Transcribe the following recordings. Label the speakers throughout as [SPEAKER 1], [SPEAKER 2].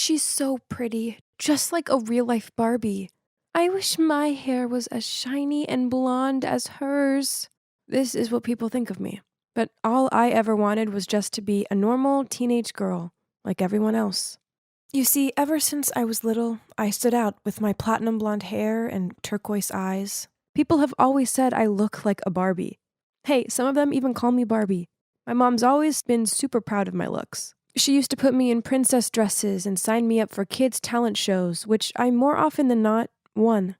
[SPEAKER 1] She's so pretty, just like a real-life Barbie. I wish my hair was as shiny and blonde as hers. This is what people think of me. But all I ever wanted was just to be a normal teenage girl, like everyone else. You see, ever since I was little, I stood out with my platinum blonde hair and turquoise eyes. People have always said I look like a Barbie. Hey, some of them even call me Barbie. My mom's always been super proud of my looks. She used to put me in princess dresses and sign me up for kids' talent shows, which I more often than not won.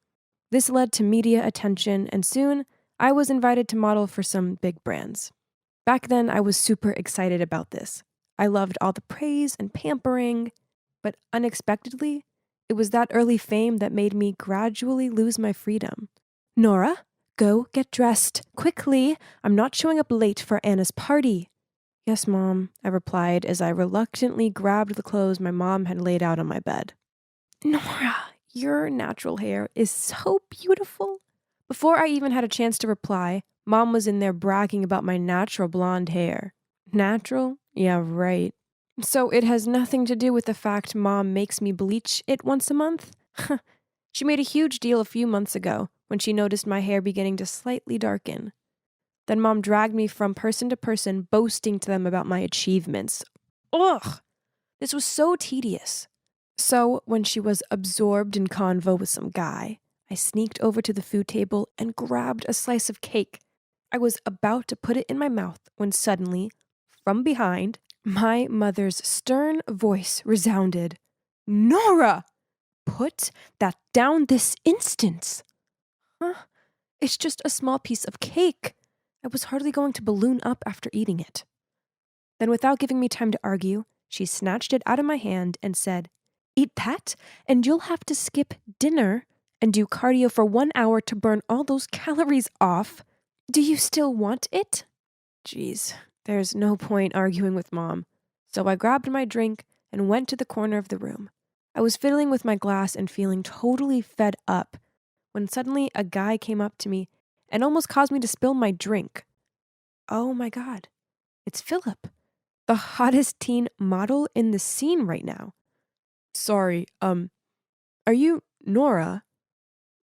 [SPEAKER 1] This led to media attention, and soon I was invited to model for some big brands. Back then, I was super excited about this. I loved all the praise and pampering, but unexpectedly, it was that early fame that made me gradually lose my freedom. Nora, go get dressed, quickly. I'm not showing up late for Anna's party. Yes, Mom, I replied as I reluctantly grabbed the clothes my mom had laid out on my bed. Nora, your natural hair is so beautiful. Before I even had a chance to reply, Mom was in there bragging about my natural blonde hair. Natural? Yeah, right. So it has nothing to do with the fact Mom makes me bleach it once a month? She made a huge deal a few months ago when she noticed my hair beginning to slightly darken. Then Mom dragged me from person to person, boasting to them about my achievements. Ugh! This was so tedious. So, when she was absorbed in convo with some guy, I sneaked over to the food table and grabbed a slice of cake. I was about to put it in my mouth when suddenly, from behind, my mother's stern voice resounded. Nora! Put that down this instant! Huh? It's just a small piece of cake. I was hardly going to balloon up after eating it. Then, without giving me time to argue, she snatched it out of my hand and said, Eat that, and you'll have to skip dinner and do cardio for 1 hour to burn all those calories off. Do you still want it? Geez, there's no point arguing with Mom. So I grabbed my drink and went to the corner of the room. I was fiddling with my glass and feeling totally fed up when suddenly a guy came up to me and almost caused me to spill my drink. Oh my God, it's Philip, the hottest teen model in the scene right now. Sorry, are you Nora?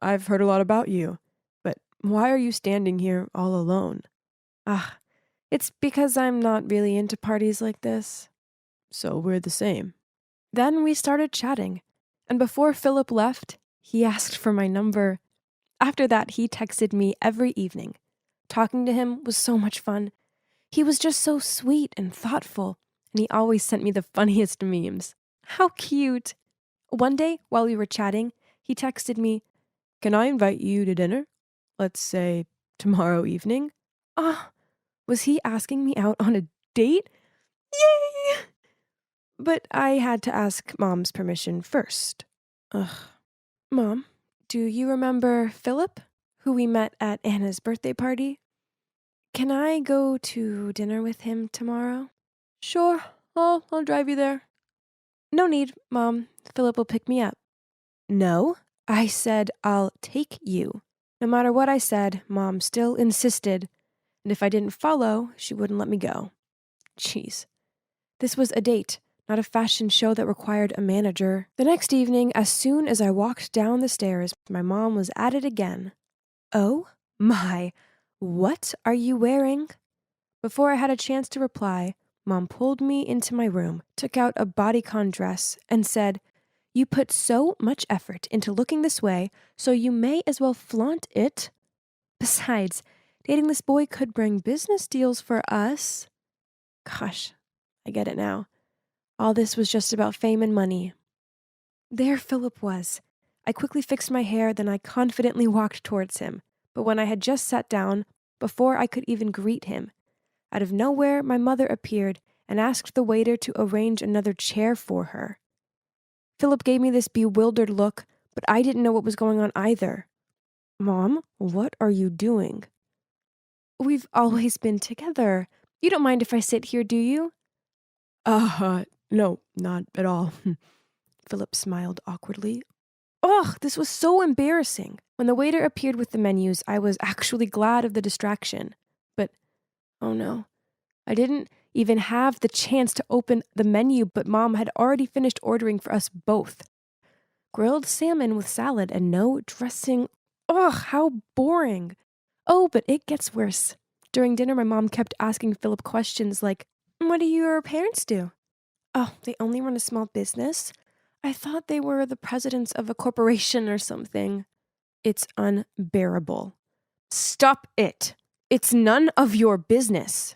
[SPEAKER 1] I've heard a lot about you, but why are you standing here all alone? It's because I'm not really into parties like this. So we're the same. Then we started chatting, and before Philip left, he asked for my number. After that, he texted me every evening. Talking to him was so much fun. He was just so sweet and thoughtful, and he always sent me the funniest memes. How cute! One day, while we were chatting, he texted me, Can I invite you to dinner? Let's say tomorrow evening. Was he asking me out on a date? Yay! But I had to ask Mom's permission first. Mom, do you remember Philip, who we met at Anna's birthday party? Can I go to dinner with him tomorrow? Sure, I'll drive you there. No need, Mom. Philip will pick me up. No, I said I'll take you. No matter what I said, Mom still insisted, and if I didn't follow, she wouldn't let me go. Jeez. This was a date, not a fashion show that required a manager. The next evening, as soon as I walked down the stairs, my mom was at it again. Oh my, what are you wearing? Before I had a chance to reply, Mom pulled me into my room, took out a bodycon dress, and said, You put so much effort into looking this way, so you may as well flaunt it. Besides, dating this boy could bring business deals for us. Gosh, I get it now. All this was just about fame and money. There Philip was. I quickly fixed my hair, then I confidently walked towards him. But when I had just sat down, before I could even greet him, out of nowhere my mother appeared and asked the waiter to arrange another chair for her. Philip gave me this bewildered look, but I didn't know what was going on either. Mom, what are you doing? We've always been together. You don't mind if I sit here, do you? No, not at all. Philip smiled awkwardly. Ugh, this was so embarrassing. When the waiter appeared with the menus, I was actually glad of the distraction. But, oh no, I didn't even have the chance to open the menu, but Mom had already finished ordering for us both. Grilled salmon with salad and no dressing. Ugh, how boring. Oh, but it gets worse. During dinner, my mom kept asking Philip questions like, "What do your parents do?" "Oh, they only run a small business. I thought they were the presidents of a corporation or something." It's unbearable. Stop it. It's none of your business.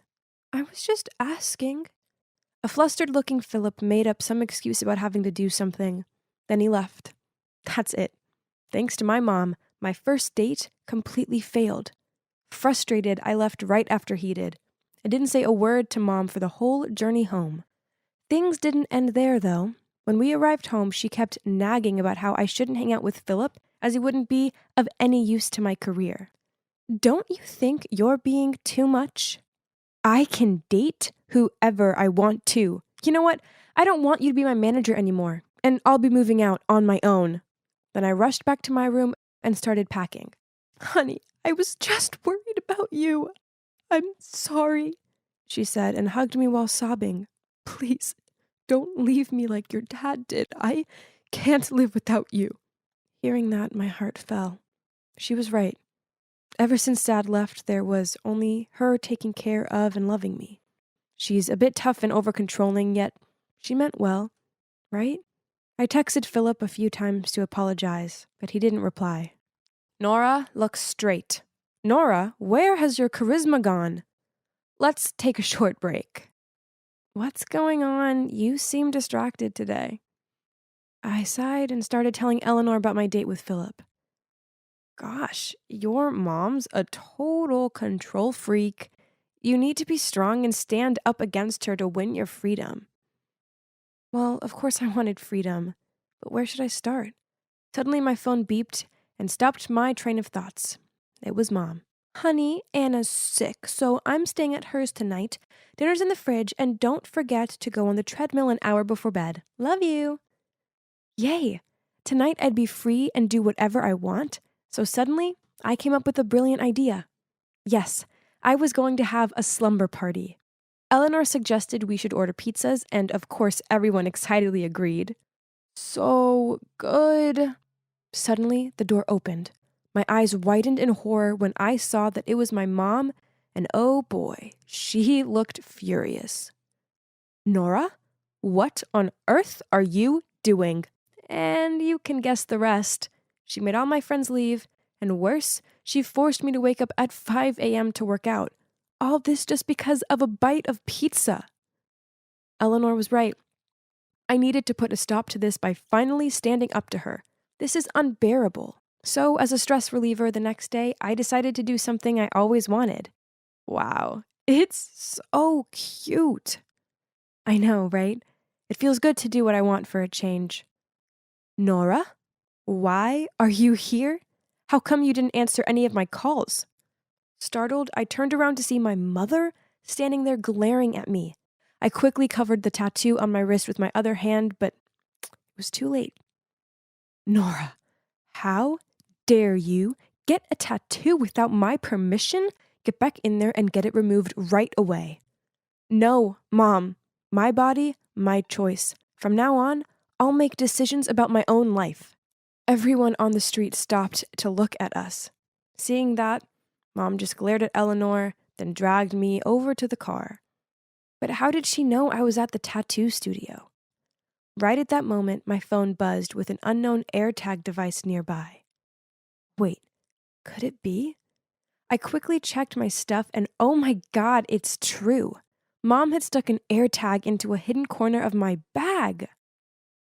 [SPEAKER 1] I was just asking. A flustered-looking Philip made up some excuse about having to do something. Then he left. That's it. Thanks to my mom, my first date completely failed. Frustrated, I left right after he did. I didn't say a word to Mom for the whole journey home. Things didn't end there, though. When we arrived home, she kept nagging about how I shouldn't hang out with Philip, as he wouldn't be of any use to my career. Don't you think you're being too much? I can date whoever I want to. You know what? I don't want you to be my manager anymore, and I'll be moving out on my own. Then I rushed back to my room and started packing. Honey, I was just worried about you. I'm sorry, she said and hugged me while sobbing. Please, don't leave me like your dad did. I can't live without you. Hearing that, my heart fell. She was right. Ever since Dad left, there was only her taking care of and loving me. She's a bit tough and over-controlling, yet she meant well, right? I texted Philip a few times to apologize, but he didn't reply. Nora, look straight. Nora, where has your charisma gone? Let's take a short break. What's going on? You seem distracted today. I sighed and started telling Eleanor about my date with Philip. Gosh, your mom's a total control freak. You need to be strong and stand up against her to win your freedom. Well, of course I wanted freedom, but where should I start? Suddenly my phone beeped and stopped my train of thoughts. It was Mom. Honey, Anna's sick, so I'm staying at hers tonight. Dinner's in the fridge, and don't forget to go on the treadmill an hour before bed. Love you. Yay! Tonight I'd be free and do whatever I want. So suddenly, I came up with a brilliant idea. Yes, I was going to have a slumber party. Eleanor suggested we should order pizzas, and of course everyone excitedly agreed. So good. Suddenly, the door opened. My eyes widened in horror when I saw that it was my mom, and oh boy, she looked furious. Nora, what on earth are you doing? And you can guess the rest. She made all my friends leave, and worse, she forced me to wake up at 5 a.m. to work out. All this just because of a bite of pizza. Eleanor was right. I needed to put a stop to this by finally standing up to her. This is unbearable. So, as a stress reliever the next day, I decided to do something I always wanted. Wow, it's so cute. I know, right? It feels good to do what I want for a change. Nora? Why are you here? How come you didn't answer any of my calls? Startled, I turned around to see my mother standing there glaring at me. I quickly covered the tattoo on my wrist with my other hand, but it was too late. Nora, how dare you get a tattoo without my permission? Get back in there and get it removed right away. No, Mom. My body, my choice. From now on, I'll make decisions about my own life. Everyone on the street stopped to look at us. Seeing that, Mom just glared at Eleanor, then dragged me over to the car. But how did she know I was at the tattoo studio? Right at that moment, my phone buzzed with an unknown AirTag device nearby. Wait, could it be? I quickly checked my stuff and oh my God, it's true. Mom had stuck an AirTag into a hidden corner of my bag.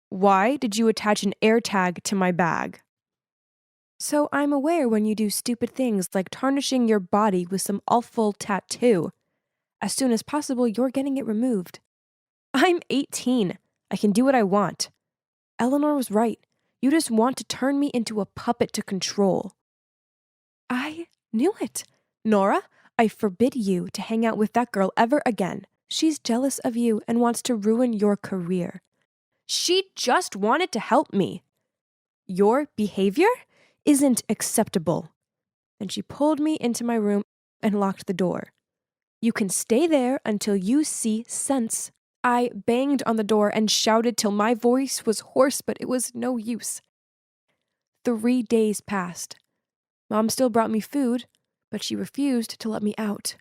[SPEAKER 1] Why did you attach an AirTag to my bag? So I'm aware when you do stupid things like tarnishing your body with some awful tattoo. As soon as possible, you're getting it removed. I'm 18. I can do what I want. Eleanor was right. You just want to turn me into a puppet to control. I knew it. Nora, I forbid you to hang out with that girl ever again. She's jealous of you and wants to ruin your career. She just wanted to help me. Your behavior isn't acceptable. And she pulled me into my room and locked the door. You can stay there until you see sense. I banged on the door and shouted till my voice was hoarse, but it was no use. 3 days passed. Mom still brought me food, but she refused to let me out.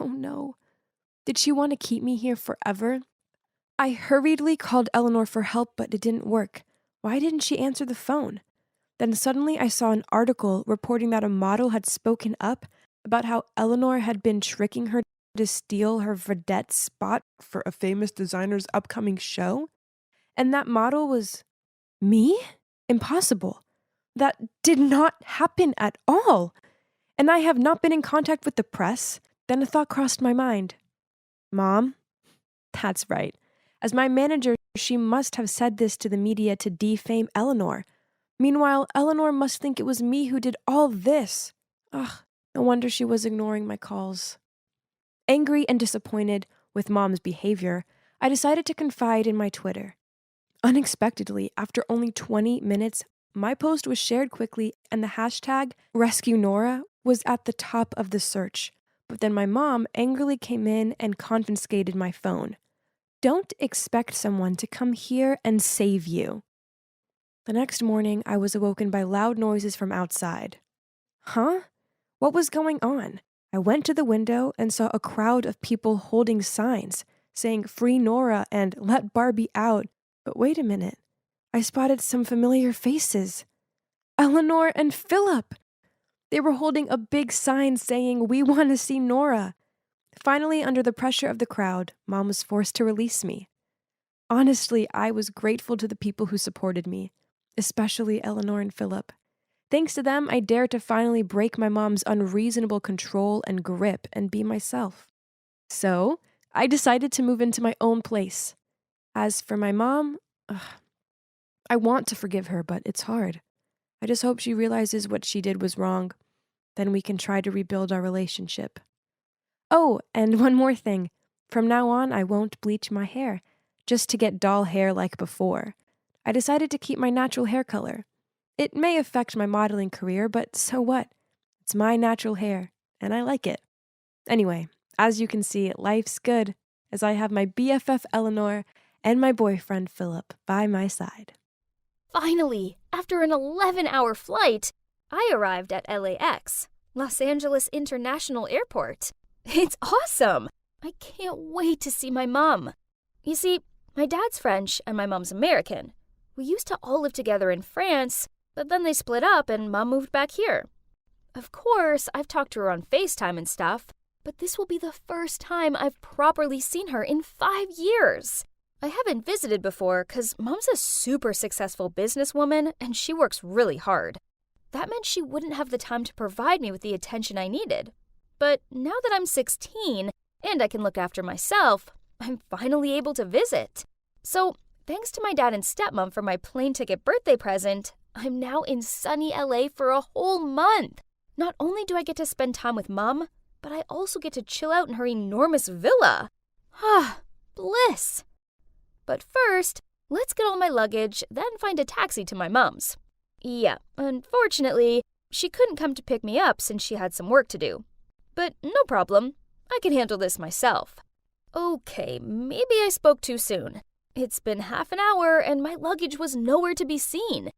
[SPEAKER 1] Oh no. Did she want to keep me here forever? I hurriedly called Eleanor for help, but it didn't work. Why didn't she answer the phone? Then suddenly I saw an article reporting that a model had spoken up about how Eleanor had been tricking her to steal her vedette spot for a famous designer's upcoming show. And that model was me? Impossible. That did not happen at all. And I have not been in contact with the press. Then a thought crossed my mind. Mom? That's right. As my manager, she must have said this to the media to defame Eleanor. Meanwhile, Eleanor must think it was me who did all this. Ugh, no wonder she was ignoring my calls. Angry and disappointed with Mom's behavior, I decided to confide in my Twitter. Unexpectedly, after only 20 minutes, my post was shared quickly and the hashtag #RescueNora was at the top of the search. But then my mom angrily came in and confiscated my phone. Don't expect someone to come here and save you. The next morning, I was awoken by loud noises from outside. Huh? What was going on? I went to the window and saw a crowd of people holding signs saying "Free Nora" and "Let Barbie out." But wait a minute. I spotted some familiar faces. Eleanor and Philip. They were holding a big sign saying, "We want to see Nora." Finally, under the pressure of the crowd, Mom was forced to release me. Honestly, I was grateful to the people who supported me, especially Eleanor and Philip. Thanks to them, I dared to finally break my mom's unreasonable control and grip and be myself. So, I decided to move into my own place. As for my mom, I want to forgive her, but it's hard. I just hope she realizes what she did was wrong. Then we can try to rebuild our relationship. Oh, and one more thing. From now on, I won't bleach my hair, just to get doll hair like before. I decided to keep my natural hair color. It may affect my modeling career, but so what? It's my natural hair, and I like it. Anyway, as you can see, life's good, as I have my BFF Eleanor and my boyfriend Philip by my side.
[SPEAKER 2] Finally, after an 11-hour flight, I arrived at LAX, Los Angeles International Airport. It's awesome! I can't wait to see my mom. You see, my dad's French and my mom's American. We used to all live together in France, but then they split up and Mom moved back here. Of course, I've talked to her on FaceTime and stuff, but this will be the first time I've properly seen her in 5 years. I haven't visited before because Mom's a super successful businesswoman and she works really hard. That meant she wouldn't have the time to provide me with the attention I needed. But now that I'm 16 and I can look after myself, I'm finally able to visit. So, thanks to my dad and stepmom for my plane ticket birthday present, I'm now in sunny LA for a whole month. Not only do I get to spend time with Mom, but I also get to chill out in her enormous villa. Ah, bliss. But first, let's get all my luggage, then find a taxi to my mom's. Yeah, unfortunately, she couldn't come to pick me up since she had some work to do. But no problem, I can handle this myself. Okay, maybe I spoke too soon. It's been half an hour and my luggage was nowhere to be seen.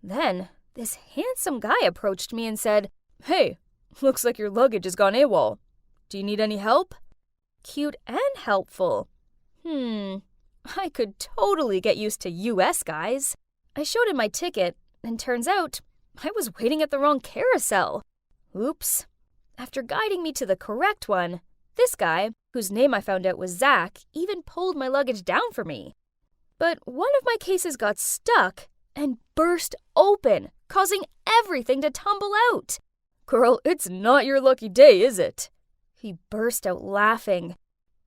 [SPEAKER 2] Then, this handsome guy approached me and said, "Hey, looks like your luggage has gone AWOL. Do you need any help?" Cute and helpful. I could totally get used to US guys. I showed him my ticket, and turns out I was waiting at the wrong carousel. Oops. After guiding me to the correct one, this guy, whose name I found out was Zach, even pulled my luggage down for me. But one of my cases got stuck and burst open, causing everything to tumble out. "Girl, it's not your lucky day, is it?" He burst out laughing.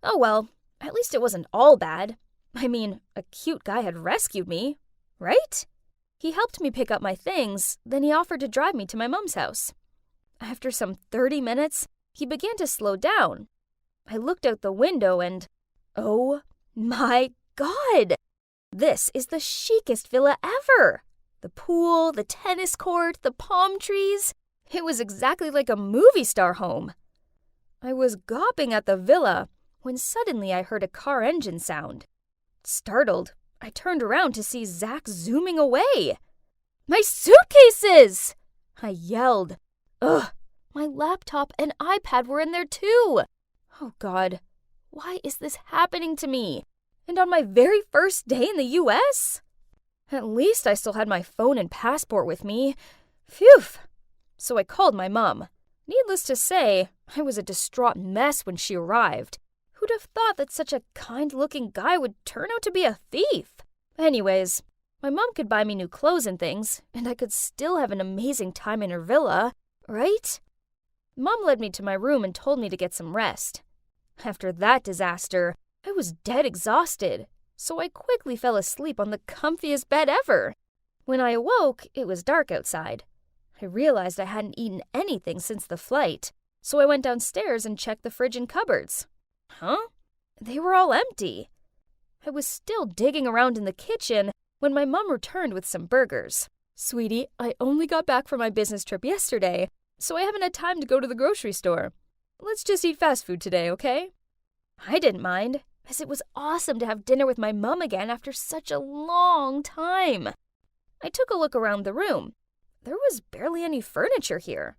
[SPEAKER 2] Oh well, at least it wasn't all bad. I mean, a cute guy had rescued me, right? He helped me pick up my things, then he offered to drive me to my mom's house. After some 30 minutes, he began to slow down. I looked out the window and, oh my God! This is the chicest villa ever! The pool, the tennis court, the palm trees. It was exactly like a movie star home. I was gawping at the villa when suddenly I heard a car engine sound. Startled, I turned around to see Zach zooming away. "My suitcases!" I yelled. Ugh, my laptop and iPad were in there too. Oh God, why is this happening to me? And on my very first day in the US? At least I still had my phone and passport with me. Phew. So I called my mom. Needless to say, I was a distraught mess when she arrived. Who'd have thought that such a kind-looking guy would turn out to be a thief? Anyways, my mom could buy me new clothes and things, and I could still have an amazing time in her villa, right? Mom led me to my room and told me to get some rest. After that disaster, I was dead exhausted, so I quickly fell asleep on the comfiest bed ever. When I awoke, it was dark outside. I realized I hadn't eaten anything since the flight, so I went downstairs and checked the fridge and cupboards. Huh? They were all empty. I was still digging around in the kitchen when my mom returned with some burgers. "Sweetie, I only got back from my business trip yesterday, so I haven't had time to go to the grocery store. Let's just eat fast food today, okay?" I didn't mind, as it was awesome to have dinner with my mom again after such a long time. I took a look around the room. There was barely any furniture here.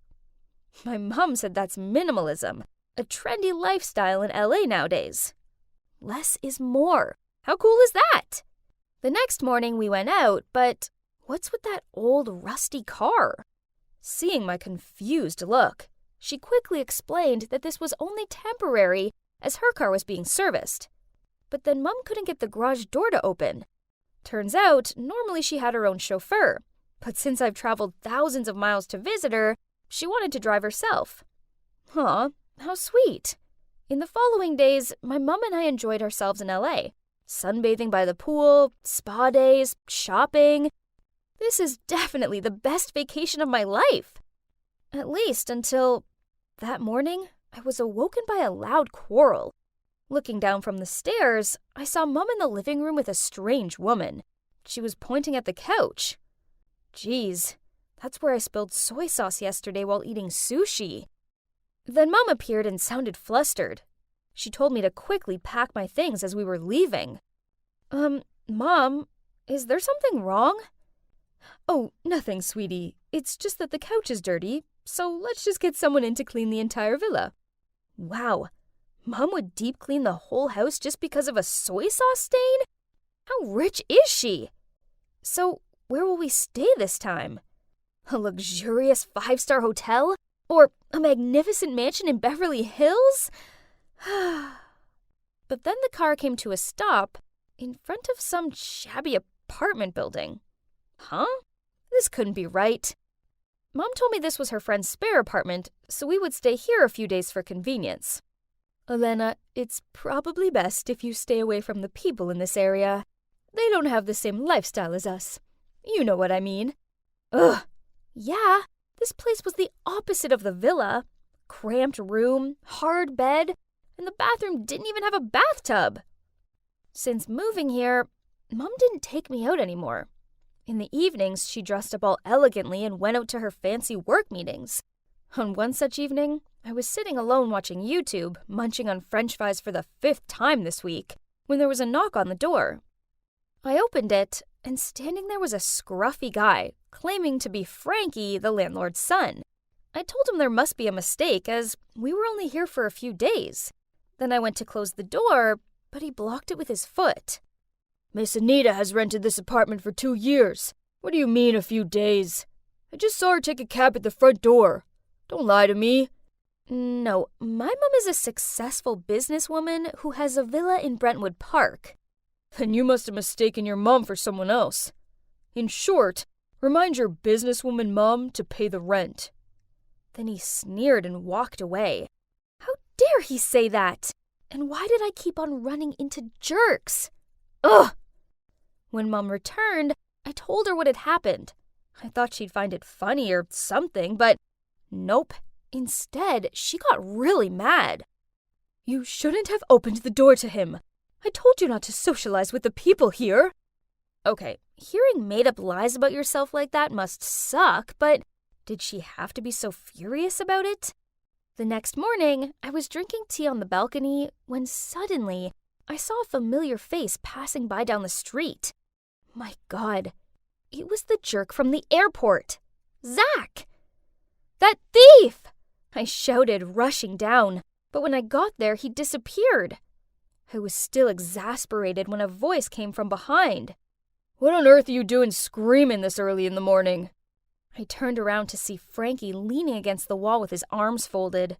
[SPEAKER 2] My mom said that's minimalism, a trendy lifestyle in LA nowadays. Less is more. How cool is that? The next morning we went out, but what's with that old rusty car? Seeing my confused look, she quickly explained that this was only temporary as her car was being serviced. But then Mom couldn't get the garage door to open. Turns out, normally she had her own chauffeur, but since I've traveled thousands of miles to visit her, she wanted to drive herself. Aw, how sweet. In the following days, my mom and I enjoyed ourselves in LA. Sunbathing by the pool, spa days, shopping. This is definitely the best vacation of my life. At least until that morning, I was awoken by a loud quarrel. Looking down from the stairs, I saw Mom in the living room with a strange woman. She was pointing at the couch. Geez, that's where I spilled soy sauce yesterday while eating sushi. Then Mom appeared and sounded flustered. She told me to quickly pack my things as we were leaving. Mom, is there something wrong? Oh, nothing, sweetie. It's just that the couch is dirty, so let's just get someone in to clean the entire villa. Wow, Mom would deep clean the whole house just because of a soy sauce stain? How rich is she? So, where will we stay this time? A luxurious 5-star hotel? Or a magnificent mansion in Beverly Hills? But then the car came to a stop in front of some shabby apartment building. Huh? This couldn't be right. Mom told me this was her friend's spare apartment, so we would stay here a few days for convenience. Elena, it's probably best if you stay away from the people in this area. They don't have the same lifestyle as us. You know what I mean. Ugh. Yeah, this place was the opposite of the villa. Cramped room, hard bed, and the bathroom didn't even have a bathtub. Since moving here, Mom didn't take me out anymore. In the evenings, she dressed up all elegantly and went out to her fancy work meetings. On one such evening, I was sitting alone watching YouTube, munching on French fries for the 5th time this week, when there was a knock on the door. I opened it, and standing there was a scruffy guy, claiming to be Frankie, the landlord's son. I told him there must be a mistake, as we were only here for a few days. Then I went to close the door, but he blocked it with his foot. Miss Anita has rented this apartment for 2 years. What do you mean a few days? I just saw her take a cab at the front door. Don't lie to me. No, my mom is a successful businesswoman who has a villa in Brentwood Park. Then you must have mistaken your mom for someone else. In short, remind your businesswoman mom to pay the rent. Then he sneered and walked away. How dare he say that? And why did I keep on running into jerks? Ugh! When Mom returned, I told her what had happened. I thought she'd find it funny or something, but nope. Instead, she got really mad. You shouldn't have opened the door to him. I told you not to socialize with the people here. Okay, hearing made-up lies about yourself like that must suck, but did she have to be so furious about it? The next morning, I was drinking tea on the balcony when suddenly I saw a familiar face passing by down the street. My God, it was the jerk from the airport, Zach! That thief! I shouted, rushing down, but when I got there, he disappeared. I was still exasperated when a voice came from behind. "What on earth are you doing screaming this early in the morning?" I turned around to see Frankie leaning against the wall with his arms folded.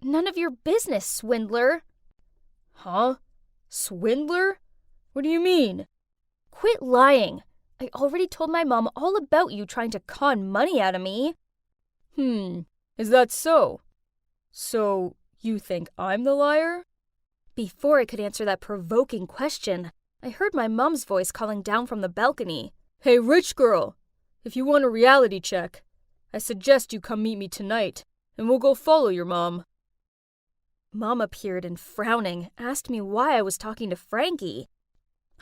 [SPEAKER 2] "None of your business, swindler." "Huh? Swindler? What do you mean?" "Quit lying. I already told my mom all about you trying to con money out of me." Is that so? So, you think I'm the liar?" Before I could answer that provoking question, I heard my mom's voice calling down from the balcony. "Hey, rich girl, if you want a reality check, I suggest you come meet me tonight, and we'll go follow your mom." Mom appeared and, frowning, asked me why I was talking to Frankie.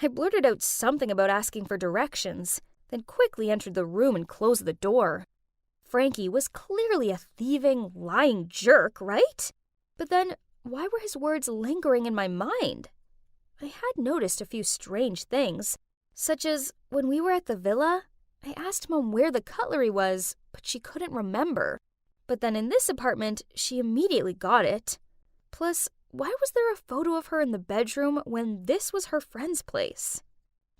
[SPEAKER 2] I blurted out something about asking for directions, then quickly entered the room and closed the door. Frankie was clearly a thieving, lying jerk, right? But then, why were his words lingering in my mind? I had noticed a few strange things, such as when we were at the villa, I asked Mom where the cutlery was, but she couldn't remember. But then in this apartment, she immediately got it. Plus, why was there a photo of her in the bedroom when this was her friend's place?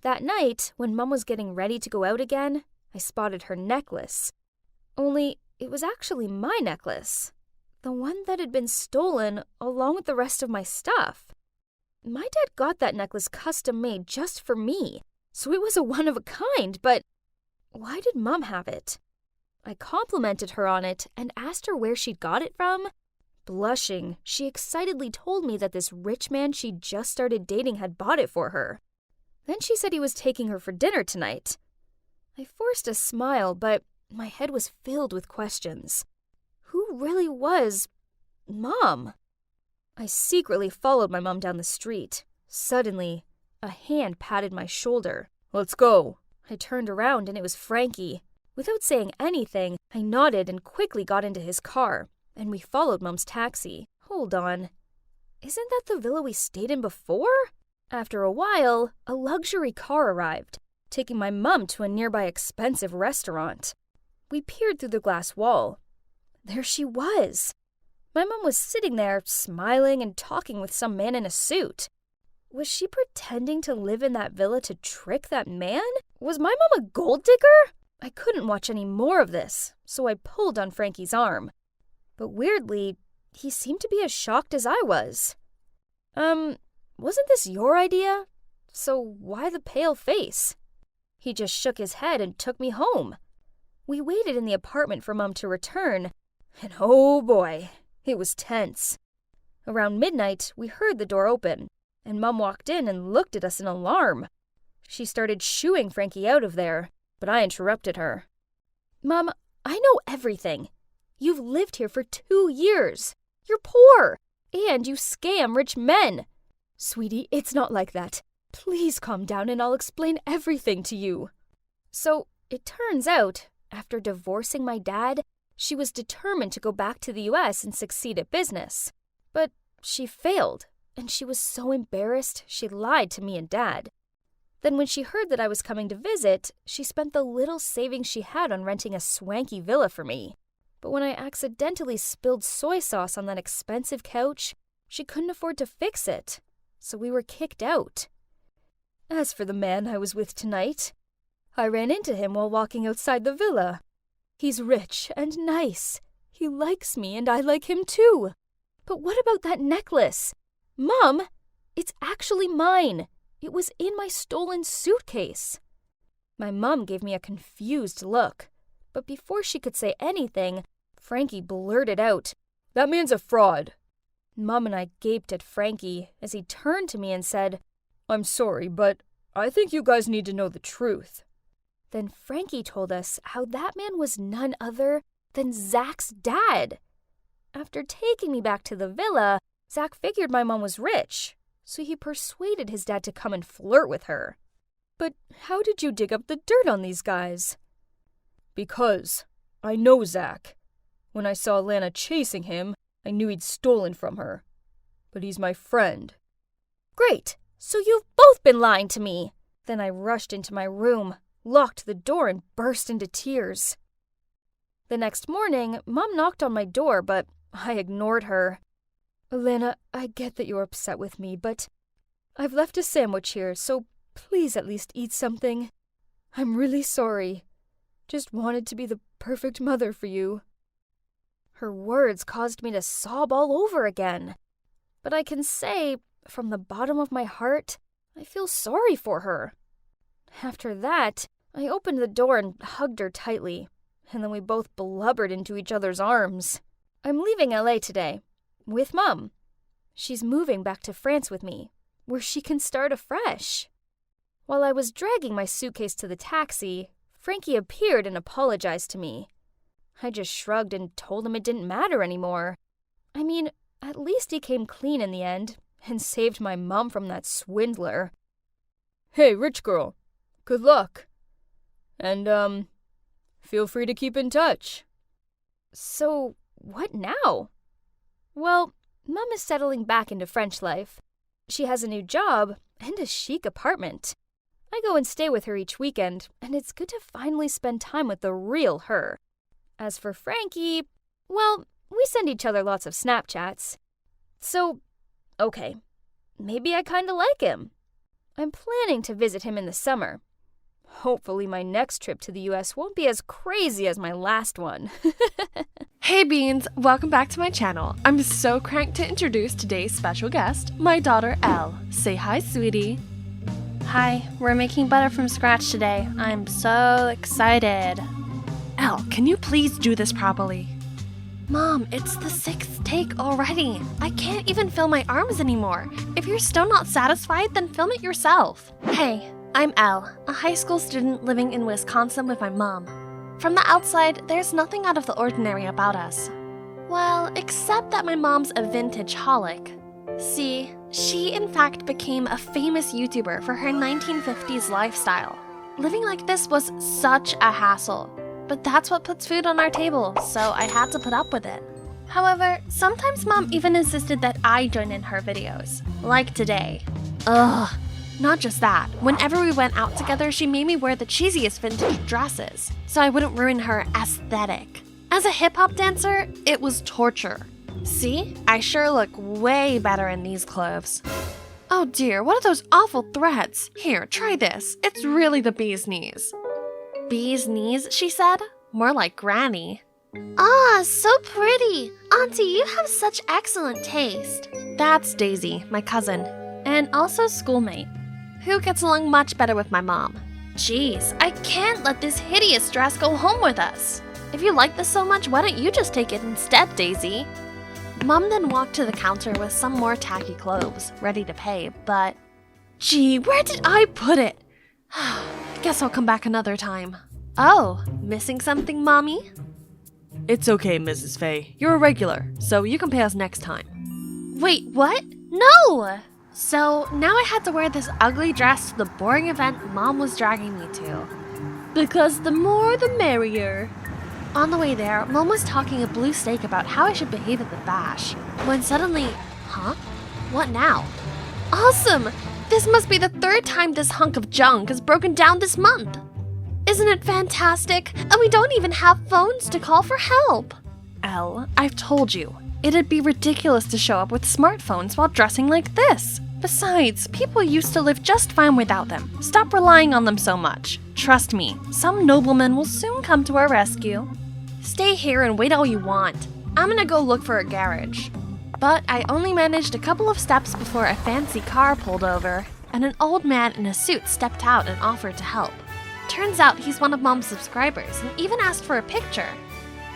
[SPEAKER 2] That night, when Mom was getting ready to go out again, I spotted her necklace. Only, it was actually my necklace. The one that had been stolen along with the rest of my stuff. My dad got that necklace custom made just for me, so it was a one of a kind, but why did Mom have it? I complimented her on it and asked her where she'd got it from. Blushing, she excitedly told me that this rich man she'd just started dating had bought it for her. Then she said he was taking her for dinner tonight. I forced a smile, but my head was filled with questions. Who really was Mom? I secretly followed my mom down the street. Suddenly, a hand patted my shoulder. "Let's go." I turned around and it was Frankie. Without saying anything, I nodded and quickly got into his car, and we followed Mom's taxi. Hold on. Isn't that the villa we stayed in before? After a while, a luxury car arrived, taking my mom to a nearby expensive restaurant. We peered through the glass wall. There she was. My mom was sitting there, smiling and talking with some man in a suit. Was she pretending to live in that villa to trick that man? Was my mom a gold digger? I couldn't watch any more of this, so I pulled on Frankie's arm. But weirdly, he seemed to be as shocked as I was. Wasn't this your idea? So why the pale face? He just shook his head and took me home. We waited in the apartment for Mom to return, and oh boy, it was tense. Around midnight, we heard the door open, and Mom walked in and looked at us in alarm. She started shooing Frankie out of there, but I interrupted her. "Mom, I know everything. You've lived here for 2 years. You're poor, and you scam rich men. Sweetie, it's not like that. Please calm down and I'll explain everything to you." So, it turns out, after divorcing my dad, she was determined to go back to the US and succeed at business. But she failed, and she was so embarrassed she lied to me and Dad. Then when she heard that I was coming to visit, she spent the little savings she had on renting a swanky villa for me. But when I accidentally spilled soy sauce on that expensive couch, she couldn't afford to fix it, so we were kicked out. As for the man I was with tonight, I ran into him while walking outside the villa. He's rich and nice. He likes me and I like him too. But what about that necklace? Mom, it's actually mine. It was in my stolen suitcase. My mom gave me a confused look, but before she could say anything, Frankie blurted out, "That man's a fraud." Mom and I gaped at Frankie as he turned to me and said, "I'm sorry, but I think you guys need to know the truth." Then Frankie told us how that man was none other than Zach's dad. After taking me back to the villa, Zach figured my mom was rich, so he persuaded his dad to come and flirt with her. "But how did you dig up the dirt on these guys?" "Because I know Zach. When I saw Lana chasing him, I knew he'd stolen from her. But he's my friend. Great! So you've both been lying to me! Then I rushed into my room, locked the door, and burst into tears. The next morning, Mom knocked on my door, but I ignored her. Lana, I get that you're upset with me, but I've left a sandwich here, so please at least eat something. I'm really sorry. Just wanted to be the perfect mother for you. Her words caused me to sob all over again. But I can say, from the bottom of my heart, I feel sorry for her. After that, I opened the door and hugged her tightly, and then we both blubbered into each other's arms. I'm leaving LA today, with Mom. She's moving back to France with me, where she can start afresh. While I was dragging my suitcase to the taxi, Frankie appeared and apologized to me. I just shrugged and told him it didn't matter anymore. I mean, at least he came clean in the end and saved my mom from that swindler. Hey, rich girl. Good luck. And, feel free to keep in touch. So, what now? Well, Mom is settling back into French life. She has a new job and a chic apartment. I go and stay with her each weekend, and it's good to finally spend time with the real her. As for Frankie, well, we send each other lots of Snapchats. So, okay, maybe I kinda like him. I'm planning to visit him in the summer. Hopefully my next trip to the US won't be as crazy as my last one.
[SPEAKER 1] Hey Beans, welcome back to my channel. I'm so cranked to introduce today's special guest, my daughter Elle. Say hi, sweetie.
[SPEAKER 3] Hi, we're making butter from scratch today. I'm so excited.
[SPEAKER 1] Elle, can you please do this properly?
[SPEAKER 3] Mom, it's the 6th take already. I can't even feel my arms anymore. If you're still not satisfied, then film it yourself. Hey, I'm Elle, a high school student living in Wisconsin with my mom. From the outside, there's nothing out of the ordinary about us. Well, except that my mom's a vintage holic. See, she in fact became a famous YouTuber for her 1950s lifestyle. Living like this was such a hassle, but that's what puts food on our table, so I had to put up with it. However, sometimes Mom even insisted that I join in her videos, like today. Ugh. Not just that, whenever we went out together, she made me wear the cheesiest vintage dresses, so I wouldn't ruin her aesthetic. As a hip-hop dancer, it was torture. See? I sure look way better in these clothes. Oh dear, what are those awful threads? Here, try this. It's really the bee's knees. Bee's knees, she said? More like granny. Ah, so pretty! Auntie, you have such excellent taste. That's Daisy, my cousin, and also schoolmate, who gets along much better with my mom. Jeez, I can't let this hideous dress go home with us. If you like this so much, why don't you just take it instead, Daisy? Mom then walked to the counter with some more tacky clothes, ready to pay, but... Gee, where did I put it? Guess I'll come back another time. Oh, missing something, Mommy?
[SPEAKER 4] It's okay, Mrs. Faye. You're a regular, so you can pay us next time.
[SPEAKER 3] Wait, what? No! So now I had to wear this ugly dress to the boring event Mom was dragging me to.
[SPEAKER 4] Because the more the merrier.
[SPEAKER 3] On the way there, Mom was talking a blue steak about how I should behave at the bash, when suddenly, huh? What now? Awesome! This must be the 3rd time this hunk of junk has broken down this month. Isn't it fantastic? And we don't even have phones to call for help.
[SPEAKER 1] Elle, I've told you, it'd be ridiculous to show up with smartphones while dressing like this. Besides, people used to live just fine without them. Stop relying on them so much. Trust me, some nobleman will soon come to our rescue. Stay here and wait all you want. I'm gonna go look for a garage. But I only managed a couple of steps before a fancy car pulled over, and an old man in a suit stepped out and offered to help. Turns out he's one of Mom's subscribers and even asked for a picture.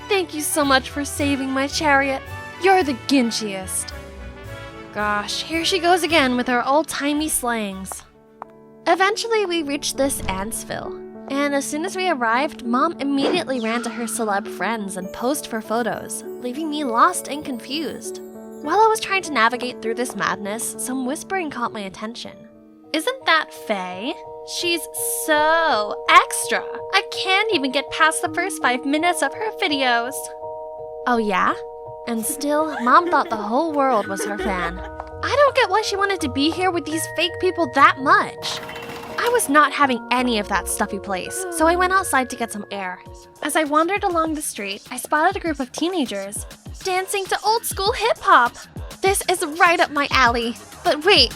[SPEAKER 1] Thank you so much for saving my chariot. You're the ginchiest. Gosh, here she goes again with her old-timey slangs. Eventually, we reached this Antsville, and as soon as we arrived, Mom immediately ran to her celeb friends and posed for photos, leaving me lost and confused. While I was trying to navigate through this madness, some whispering caught my attention. Isn't that Faye? She's so extra. I can't even get past the first 5 minutes of her videos.
[SPEAKER 3] Oh yeah? And still, Mom thought the whole world was her fan. I don't get why she wanted to be here with these fake people that much. I was not having any of that stuffy place, so I went outside to get some air. As I wandered along the street, I spotted a group of teenagers dancing to old school hip-hop. This is right up my alley. But wait,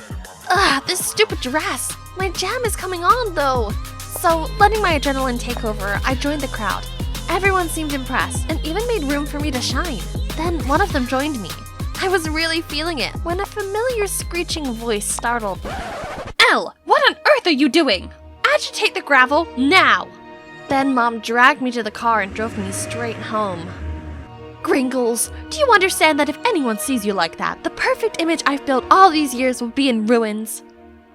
[SPEAKER 3] this stupid dress. My jam is coming on though. So, letting my adrenaline take over, I joined the crowd. Everyone seemed impressed and even made room for me to shine. Then one of them joined me. I was really feeling it when a familiar screeching voice startled me. Elle, what on earth are you doing? Agitate the gravel now! Then Mom dragged me to the car and drove me straight home. Gringles, do you understand that if anyone sees you like that, the perfect image I've built all these years will be in ruins?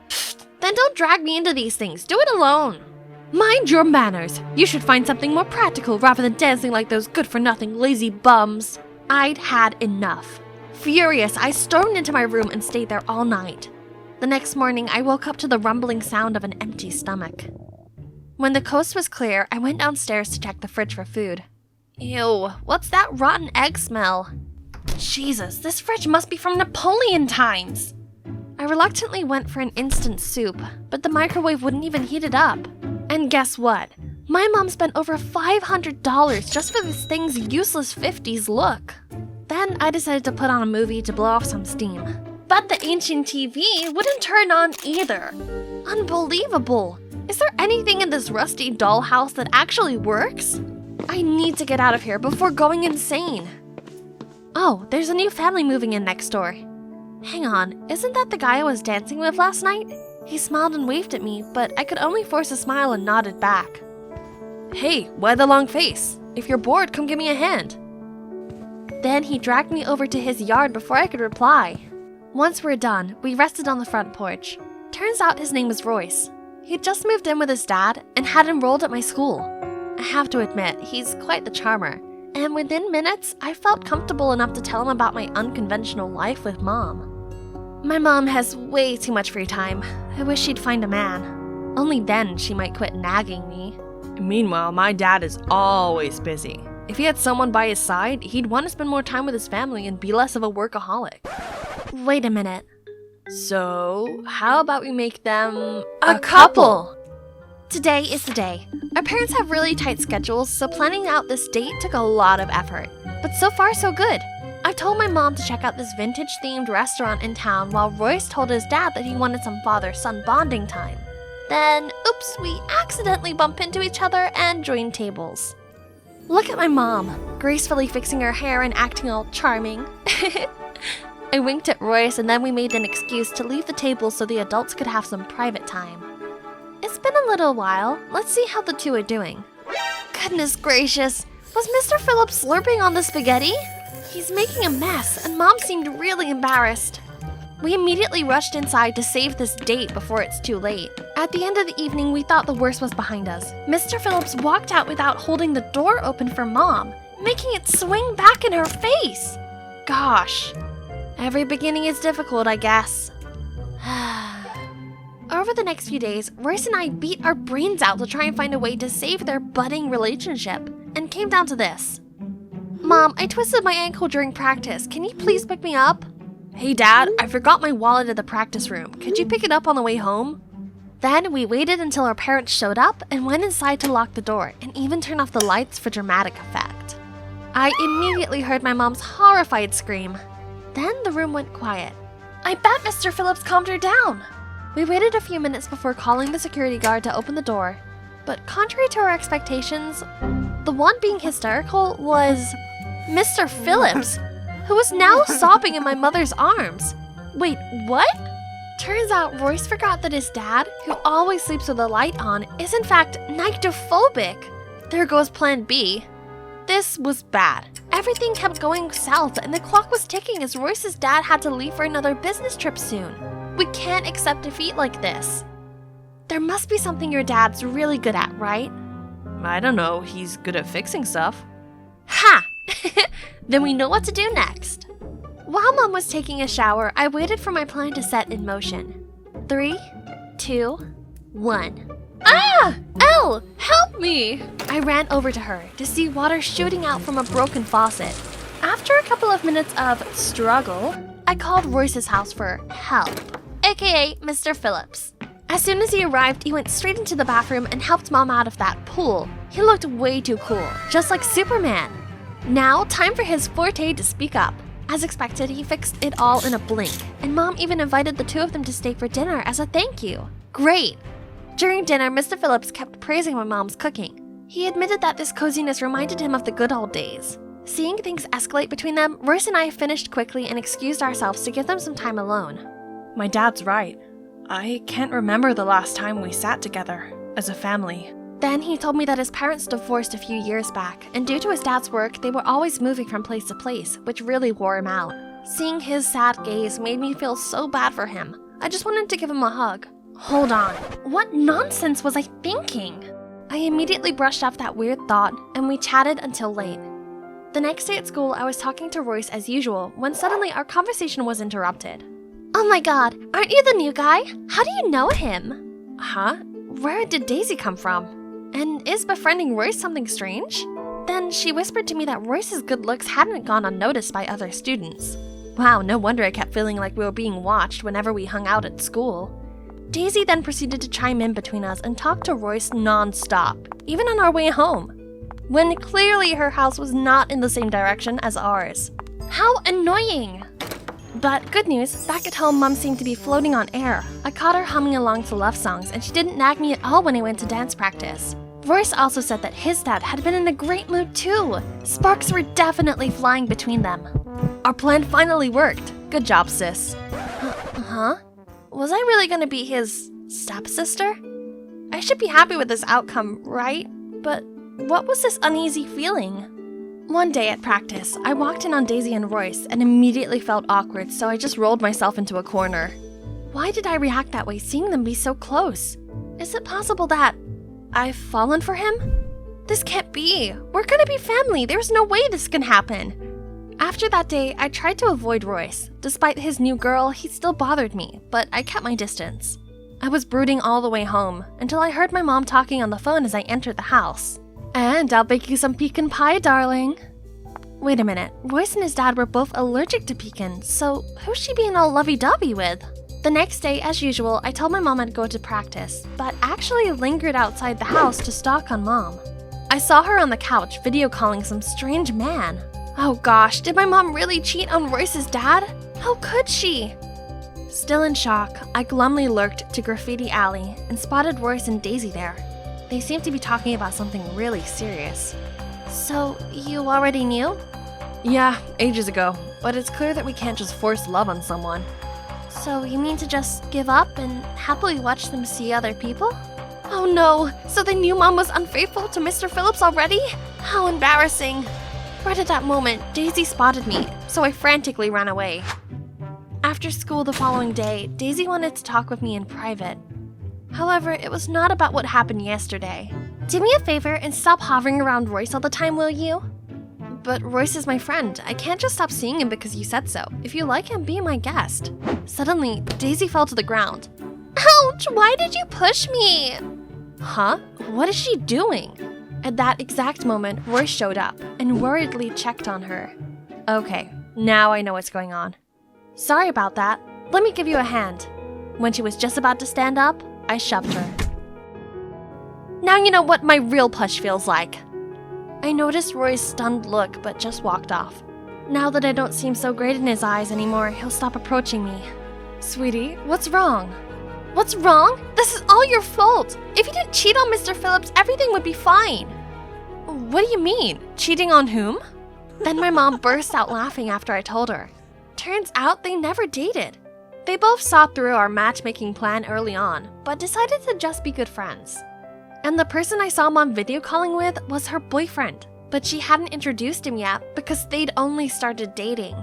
[SPEAKER 3] Pfft, then don't drag me into these things. Do it alone. Mind your manners. You should find something more practical rather than dancing like those good-for-nothing lazy bums. I'd had enough. Furious, I stormed into my room and stayed there all night. The next morning, I woke up to the rumbling sound of an empty stomach. When the coast was clear, I went downstairs to check the fridge for food. Ew, what's that rotten egg smell? Jesus, this fridge must be from Napoleon times! I reluctantly went for an instant soup, but the microwave wouldn't even heat it up. And guess what? My mom spent over $500 just for this thing's useless 50s look. Then I decided to put on a movie to blow off some steam. But the ancient TV wouldn't turn on either. Unbelievable! Is there anything in this rusty dollhouse that actually works? I need to get out of here before going insane. Oh, there's a new family moving in next door. Hang on, isn't that the guy I was dancing with last night? He smiled and waved at me, but I could only force a smile and nodded back. Hey, why the long face? If you're bored, come give me a hand. Then he dragged me over to his yard before I could reply. Once we're done, we rested on the front porch. Turns out his name was Royce. He'd just moved in with his dad and had enrolled at my school. I have to admit, he's quite the charmer. And within minutes, I felt comfortable enough to tell him about my unconventional life with Mom. My mom has way too much free time. I wish she'd find a man. Only then she might quit nagging me.
[SPEAKER 4] Meanwhile, my dad is always busy. If he had someone by his side, he'd want to spend more time with his family and be less of a workaholic.
[SPEAKER 3] Wait a minute.
[SPEAKER 4] So, how about we make them
[SPEAKER 3] A couple! Today is the day. Our parents have really tight schedules, so planning out this date took a lot of effort. But so far, so good. I told my mom to check out this vintage-themed restaurant in town while Royce told his dad that he wanted some father-son bonding time. Then, oops, we accidentally bump into each other and join tables. Look at my mom, gracefully fixing her hair and acting all charming. I winked at Royce and then we made an excuse to leave the table so the adults could have some private time. It's been a little while. Let's see how the two are doing. Goodness gracious, was Mr. Phillips slurping on the spaghetti? He's making a mess, and Mom seemed really embarrassed. We immediately rushed inside to save this date before it's too late. At the end of the evening, we thought the worst was behind us. Mr. Phillips walked out without holding the door open for Mom, making it swing back in her face. Gosh, every beginning is difficult, I guess. Over the next few days, Royce and I beat our brains out to try and find a way to save their budding relationship, and came down to this. Mom, I twisted my ankle during practice. Can you please pick me up? Hey Dad, I forgot my wallet at the practice room. Could you pick it up on the way home? Then we waited until our parents showed up and went inside to lock the door and even turn off the lights for dramatic effect. I immediately heard my mom's horrified scream. Then the room went quiet. I bet Mr. Phillips calmed her down. We waited a few minutes before calling the security guard to open the door. But contrary to our expectations, the one being hysterical was Mr. Phillips, who was now sobbing in my mother's arms. Wait, what? Turns out Royce forgot that his dad, who always sleeps with the light on, is in fact nyctophobic. There goes plan B. This was bad. Everything kept going south and the clock was ticking as Royce's dad had to leave for another business trip soon. We can't accept defeat like this. There must be something your dad's really good at, right?
[SPEAKER 4] I don't know, he's good at fixing stuff.
[SPEAKER 3] Ha! Then we know what to do next. While Mom was taking a shower, I waited for my plan to set in motion. 3, 2, 1. Ah! Elle! Help me! I ran over to her to see water shooting out from a broken faucet. After a couple of minutes of struggle, I called Royce's house for help, aka Mr. Phillips. As soon as he arrived, he went straight into the bathroom and helped Mom out of that pool. He looked way too cool, just like Superman. Now, time for his forte to speak up. As expected, he fixed it all in a blink, and Mom even invited the two of them to stay for dinner as a thank you. Great! During dinner, Mr. Phillips kept praising my mom's cooking. He admitted that this coziness reminded him of the good old days. Seeing things escalate between them, Royce and I finished quickly and excused ourselves to give them some time alone.
[SPEAKER 4] My dad's right. I can't remember the last time we sat together as a family.
[SPEAKER 3] Then he told me that his parents divorced a few years back, and due to his dad's work, they were always moving from place to place, which really wore him out. Seeing his sad gaze made me feel so bad for him. I just wanted to give him a hug. Hold on, what nonsense was I thinking? I immediately brushed off that weird thought, and we chatted until late. The next day at school, I was talking to Royce as usual, when suddenly our conversation was interrupted. Oh my god, aren't you the new guy? How do you know him? Huh? Where did Daisy come from? And is befriending Royce something strange? Then she whispered to me that Royce's good looks hadn't gone unnoticed by other students. Wow, no wonder I kept feeling like we were being watched whenever we hung out at school. Daisy then proceeded to chime in between us and talk to Royce non-stop, even on our way home, when clearly her house was not in the same direction as ours. How annoying! But good news, back at home, Mom seemed to be floating on air. I caught her humming along to love songs, and she didn't nag me at all when I went to dance practice. Royce also said that his dad had been in a great mood too. Sparks were definitely flying between them. Our plan finally worked. Good job, sis. Huh? Was I really gonna be his stepsister? I should be happy with this outcome, right? But what was this uneasy feeling? One day at practice, I walked in on Daisy and Royce and immediately felt awkward, so I just rolled myself into a corner. Why did I react that way seeing them be so close? Is it possible that I've fallen for him? This can't be. We're gonna be family. There's no way this can happen. After that day, I tried to avoid Royce. Despite his new girl, he still bothered me, but I kept my distance. I was brooding all the way home until I heard my mom talking on the phone as I entered the house. And I'll bake you some pecan pie, darling. Wait a minute, Royce and his dad were both allergic to pecan, so who's she being all lovey-dovey with? The next day, as usual, I told my mom I'd go to practice, but actually lingered outside the house to stalk on Mom. I saw her on the couch video calling some strange man. Oh gosh, did my mom really cheat on Royce's dad? How could she? Still in shock, I glumly lurked to Graffiti Alley and spotted Royce and Daisy there. They seemed to be talking about something really serious. So, you already knew?
[SPEAKER 4] Yeah, ages ago, but it's clear that we can't just force love on someone.
[SPEAKER 3] So you mean to just give up and happily watch them see other people? Oh no, so they knew Mom was unfaithful to Mr. Phillips already? How embarrassing. Right at that moment, Daisy spotted me, so I frantically ran away. After school the following day, Daisy wanted to talk with me in private. However, it was not about what happened yesterday. Do me a favor and stop hovering around Royce all the time, will you? But Royce is my friend. I can't just stop seeing him because you said so. If you like him, be my guest. Suddenly, Daisy fell to the ground. Ouch! Why did you push me? Huh? What is she doing? At that exact moment, Royce showed up and worriedly checked on her. Okay, now I know what's going on. Sorry about that. Let me give you a hand. When she was just about to stand up, I shoved her. Now you know what my real push feels like. I noticed Roy's stunned look, but just walked off. Now that I don't seem so great in his eyes anymore, he'll stop approaching me. Sweetie, what's wrong? What's wrong? This is all your fault. If you didn't cheat on Mr. Phillips, everything would be fine. What do you mean? Cheating on whom? Then my mom burst out laughing after I told her. Turns out they never dated. They both saw through our matchmaking plan early on, but decided to just be good friends. And the person I saw Mom video calling with was her boyfriend, but she hadn't introduced him yet because they'd only started dating.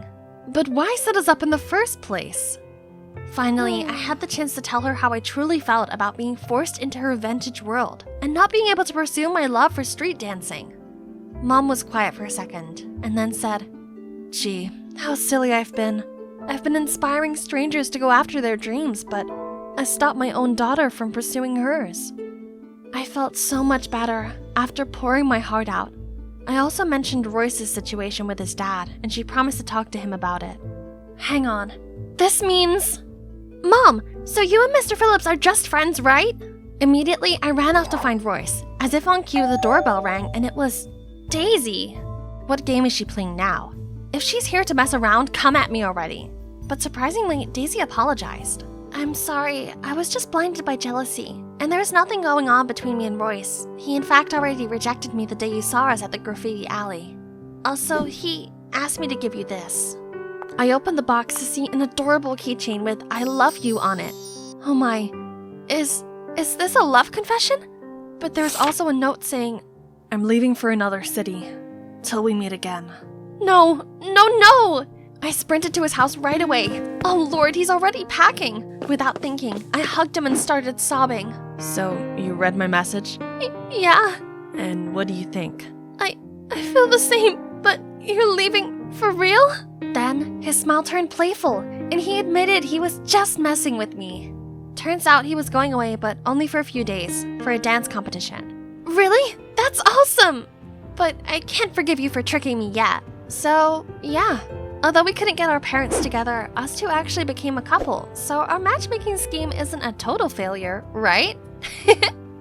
[SPEAKER 3] But why set us up in the first place? Finally, I had the chance to tell her how I truly felt about being forced into her vintage world and not being able to pursue my love for street dancing. Mom was quiet for a second and then said, "Gee, how silly I've been. I've been inspiring strangers to go after their dreams, but I stopped my own daughter from pursuing hers." I felt so much better after pouring my heart out. I also mentioned Royce's situation with his dad, and she promised to talk to him about it. Hang on. This means... Mom, so you and Mr. Phillips are just friends, right? Immediately, I ran off to find Royce. As if on cue, the doorbell rang, and it was... Daisy. What game is she playing now? If she's here to mess around, come at me already. But surprisingly, Daisy apologized. I'm sorry, I was just blinded by jealousy. And there's nothing going on between me and Royce. He in fact already rejected me the day you saw us at the graffiti alley. Also, he asked me to give you this. I opened the box to see an adorable keychain with I love you on it. Oh my, is this a love confession? But there's also a note saying, I'm leaving for another city. Till we meet again. No! I sprinted to his house right away. Oh Lord, he's already packing. Without thinking, I hugged him and started sobbing.
[SPEAKER 4] So, you read my message?
[SPEAKER 3] Yeah.
[SPEAKER 4] And what do you think?
[SPEAKER 3] I feel the same, but you're leaving for real? Then, his smile turned playful, and he admitted he was just messing with me. Turns out he was going away, but only for a few days, for a dance competition. Really? That's awesome! But I can't forgive you for tricking me yet. So, yeah. Although we couldn't get our parents together, us two actually became a couple, so our matchmaking scheme isn't a total failure, right?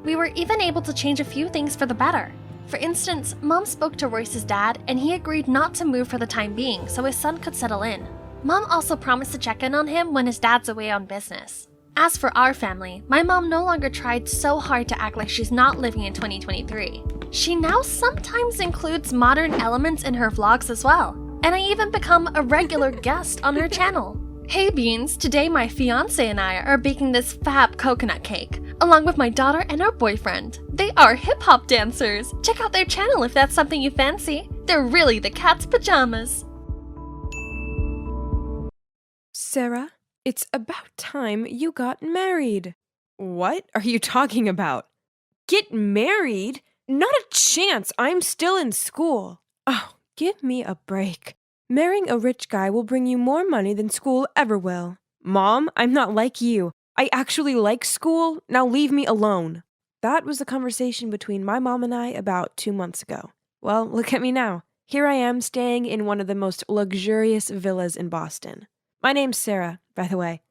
[SPEAKER 3] We were even able to change a few things for the better. For instance, Mom spoke to Royce's dad, and he agreed not to move for the time being so his son could settle in. Mom also promised to check in on him when his dad's away on business. As for our family, my mom no longer tried so hard to act like she's not living in 2023. She now sometimes includes modern elements in her vlogs as well, and I even become a regular guest on her channel. Hey Beans, today my fiance and I are baking this fab coconut cake, along with my daughter and our boyfriend. They are hip-hop dancers. Check out their channel if that's something you fancy. They're really the cat's pajamas.
[SPEAKER 1] Sarah, it's about time you got married. What are you talking about? Get married? Not a chance. I'm still in school. Oh, give me a break. Marrying a rich guy will bring you more money than school ever will. Mom, I'm not like you. I actually like school. Now leave me alone. That was the conversation between my mom and I about 2 months ago. Well, look at me now. Here I am staying in one of the most luxurious villas in Boston. My name's Sarah, by the way,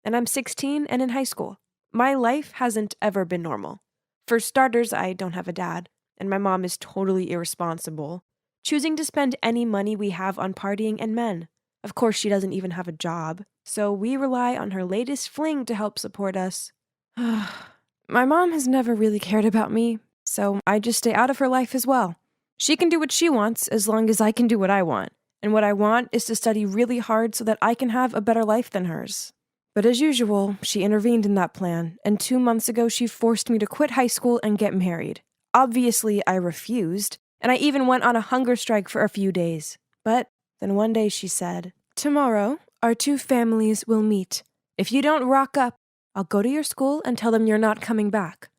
[SPEAKER 1] and I'm 16 and in high school. My life hasn't ever been normal. For starters, I don't have a dad, and my mom is totally irresponsible, choosing to spend any money we have on partying and men. Of course, she doesn't even have a job, so we rely on her latest fling to help support us. My mom has never really cared about me, so I just stay out of her life as well. She can do what she wants as long as I can do what I want, and what I want is to study really hard so that I can have a better life than hers. But as usual, she intervened in that plan, and 2 months ago she forced me to quit high school and get married. Obviously, I refused, and I even went on a hunger strike for a few days. But then one day she said, "Tomorrow, our two families will meet. If you don't rock up, I'll go to your school and tell them you're not coming back.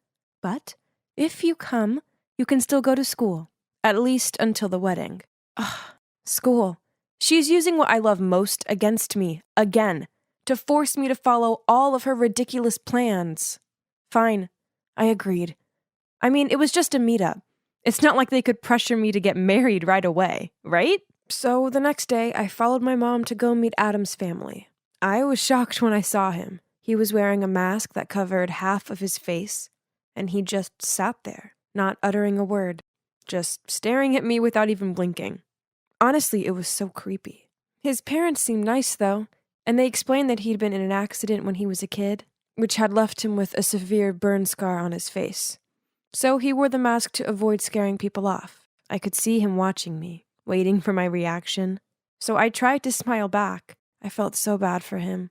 [SPEAKER 1] But if you come, you can still go to school, at least until the wedding." Ugh, school. She's using what I love most against me, again, to force me to follow all of her ridiculous plans. Fine, I agreed. I mean, it was just a meetup. It's not like they could pressure me to get married right away, right? So the next day, I followed my mom to go meet Adam's family. I was shocked when I saw him. He was wearing a mask that covered half of his face, and he just sat there, not uttering a word, just staring at me without even blinking. Honestly, it was so creepy. His parents seemed nice, though, and they explained that he'd been in an accident when he was a kid, which had left him with a severe burn scar on his face. So he wore the mask to avoid scaring people off. I could see him watching me, waiting for my reaction. So I tried to smile back. I felt so bad for him.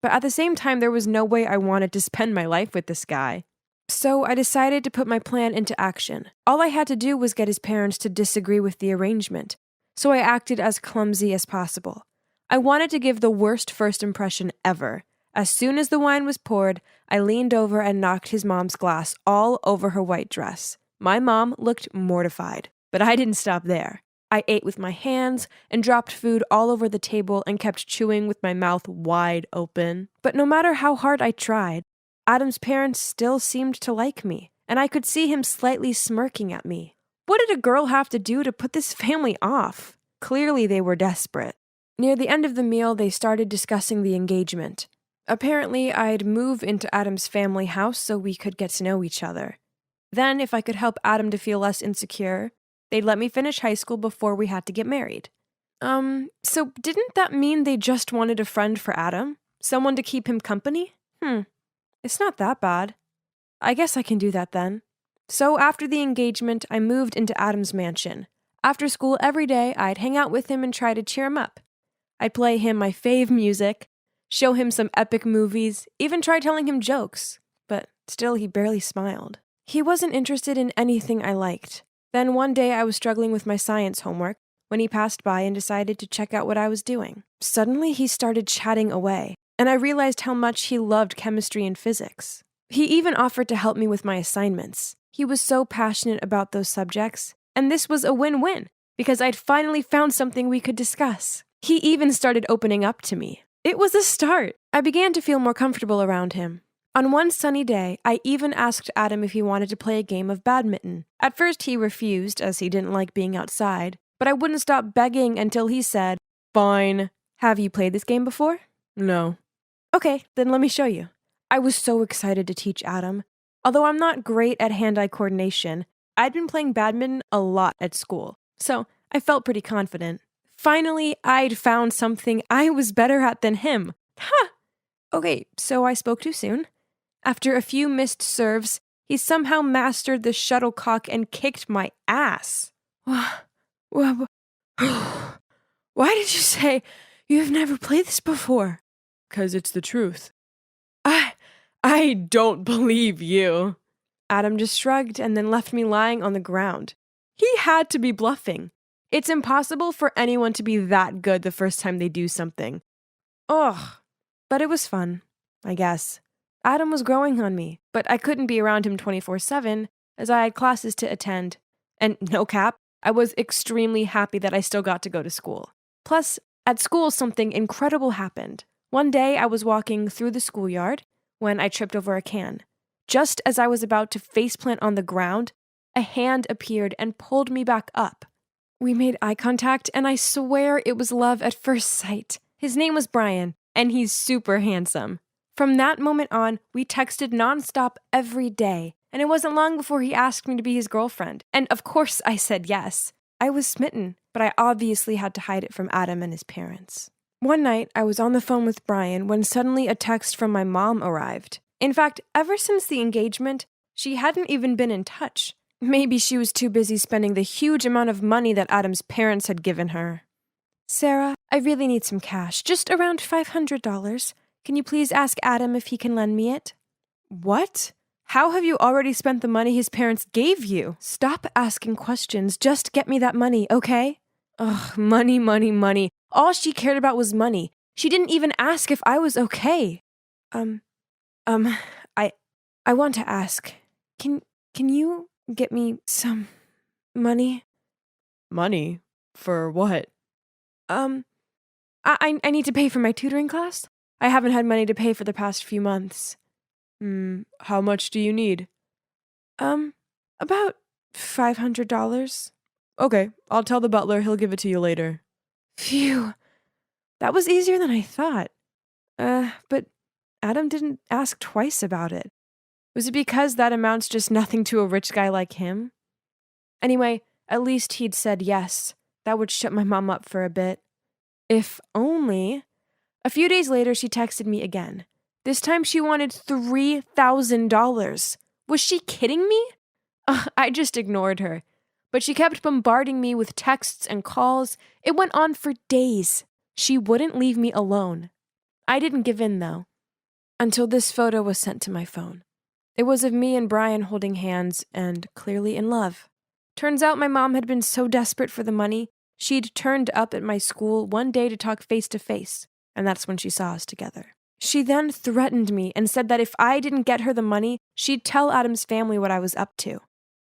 [SPEAKER 1] But at the same time, there was no way I wanted to spend my life with this guy. So I decided to put my plan into action. All I had to do was get his parents to disagree with the arrangement. So I acted as clumsy as possible. I wanted to give the worst first impression ever. As soon as the wine was poured, I leaned over and knocked his mom's glass all over her white dress. My mom looked mortified, but I didn't stop there. I ate with my hands and dropped food all over the table and kept chewing with my mouth wide open. But no matter how hard I tried, Adam's parents still seemed to like me, and I could see him slightly smirking at me. What did a girl have to do to put this family off? Clearly, they were desperate. Near the end of the meal, they started discussing the engagement. Apparently, I'd move into Adam's family house so we could get to know each other. Then, if I could help Adam to feel less insecure, they'd let me finish high school before we had to get married. So didn't that mean they just wanted a friend for Adam? Someone to keep him company? It's not that bad. I guess I can do that then. So after the engagement, I moved into Adam's mansion. After school every day, I'd hang out with him and try to cheer him up. I'd play him my fave music, show him some epic movies, even try telling him jokes. But still, he barely smiled. He wasn't interested in anything I liked. Then one day I was struggling with my science homework when he passed by and decided to check out what I was doing. Suddenly, he started chatting away, and I realized how much he loved chemistry and physics. He even offered to help me with my assignments. He was so passionate about those subjects, and this was a win-win, because I'd finally found something we could discuss. He even started opening up to me. It was a start. I began to feel more comfortable around him. On one sunny day, I even asked Adam if he wanted to play a game of badminton. At first, he refused, as he didn't like being outside, but I wouldn't stop begging until he said, "Fine. Have you played this game before?" "No." "Okay, then let me show you." I was so excited to teach Adam. Although I'm not great at hand-eye coordination, I'd been playing badminton a lot at school, so I felt pretty confident. Finally, I'd found something I was better at than him. Ha! Okay, so I spoke too soon. After a few missed serves, he somehow mastered the shuttlecock and kicked my ass. Why did you say you've never played this before? 'Cause it's the truth. I don't believe you. Adam just shrugged and then left me lying on the ground. He had to be bluffing. It's impossible for anyone to be that good the first time they do something. Ugh. But it was fun, I guess. Adam was growing on me, but I couldn't be around him 24/7 as I had classes to attend. And no cap, I was extremely happy that I still got to go to school. Plus, at school something incredible happened. One day I was walking through the schoolyard when I tripped over a can. Just as I was about to faceplant on the ground, a hand appeared and pulled me back up. We made eye contact, and I swear it was love at first sight. His name was Brian, and he's super handsome. From that moment on, we texted nonstop every day, and it wasn't long before he asked me to be his girlfriend. And of course I said yes. I was smitten, but I obviously had to hide it from Adam and his parents. One night, I was on the phone with Brian when suddenly a text from my mom arrived. In fact, ever since the engagement, she hadn't even been in touch. Maybe she was too busy spending the huge amount of money that Adam's parents had given her. "Sarah, I really need some cash, just around $500. Can you please ask Adam if he can lend me it?" What? How have you already spent the money his parents gave you? Stop asking questions. Just get me that money, okay? Ugh, money, money, money. All she cared about was money. She didn't even ask if I was okay. I want to ask. Can you get me some money? Money? For what? I need to pay for my tutoring class. I haven't had money to pay for the past few months. How much do you need? About $500. Okay, I'll tell the butler he'll give it to you later. Phew. That was easier than I thought. But Adam didn't ask twice about it. Was it because that amounts just nothing to a rich guy like him? Anyway, at least he'd said yes. That would shut my mom up for a bit. If only. A few days later, she texted me again. This time she wanted $3,000. Was she kidding me? I just ignored her. But she kept bombarding me with texts and calls. It went on for days. She wouldn't leave me alone. I didn't give in, though, until this photo was sent to my phone. It was of me and Brian holding hands and clearly in love. Turns out my mom had been so desperate for the money, she'd turned up at my school one day to talk face to face, and that's when she saw us together. She then threatened me and said that if I didn't get her the money, she'd tell Adam's family what I was up to.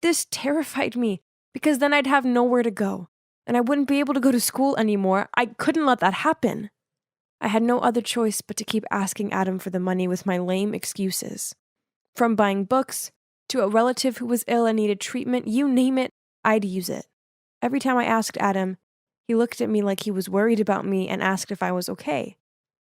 [SPEAKER 1] This terrified me, because then I'd have nowhere to go, and I wouldn't be able to go to school anymore. I couldn't let that happen. I had no other choice but to keep asking Adam for the money with my lame excuses. From buying books, to a relative who was ill and needed treatment, you name it, I'd use it. Every time I asked Adam, he looked at me like he was worried about me and asked if I was okay.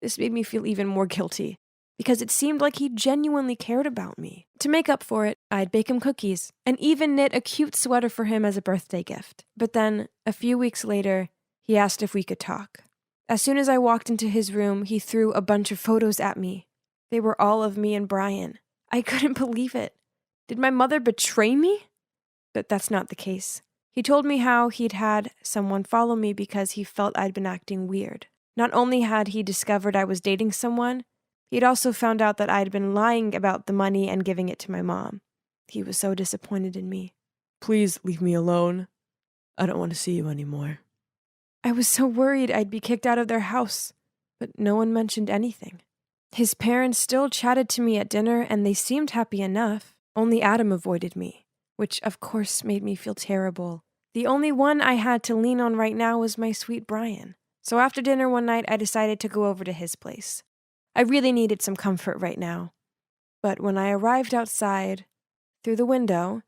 [SPEAKER 1] This made me feel even more guilty, because it seemed like he genuinely cared about me. To make up for it, I'd bake him cookies, and even knit a cute sweater for him as a birthday gift. But then, a few weeks later, he asked if we could talk. As soon as I walked into his room, he threw a bunch of photos at me. They were all of me and Brian. I couldn't believe it. Did my mother betray me? But that's not the case. He told me how he'd had someone follow me because he felt I'd been acting weird. Not only had he discovered I was dating someone, he'd also found out that I'd been lying about the money and giving it to my mom. He was so disappointed in me.
[SPEAKER 5] Please leave me alone. I don't want to see you anymore.
[SPEAKER 1] I was so worried I'd be kicked out of their house, but no one mentioned anything. His parents still chatted to me at dinner, and they seemed happy enough. Only Adam avoided me, which of course made me feel terrible. The only one I had to lean on right now was my sweet Brian. So after dinner one night, I decided to go over to his place. I really needed some comfort right now. But when I arrived outside, through the window,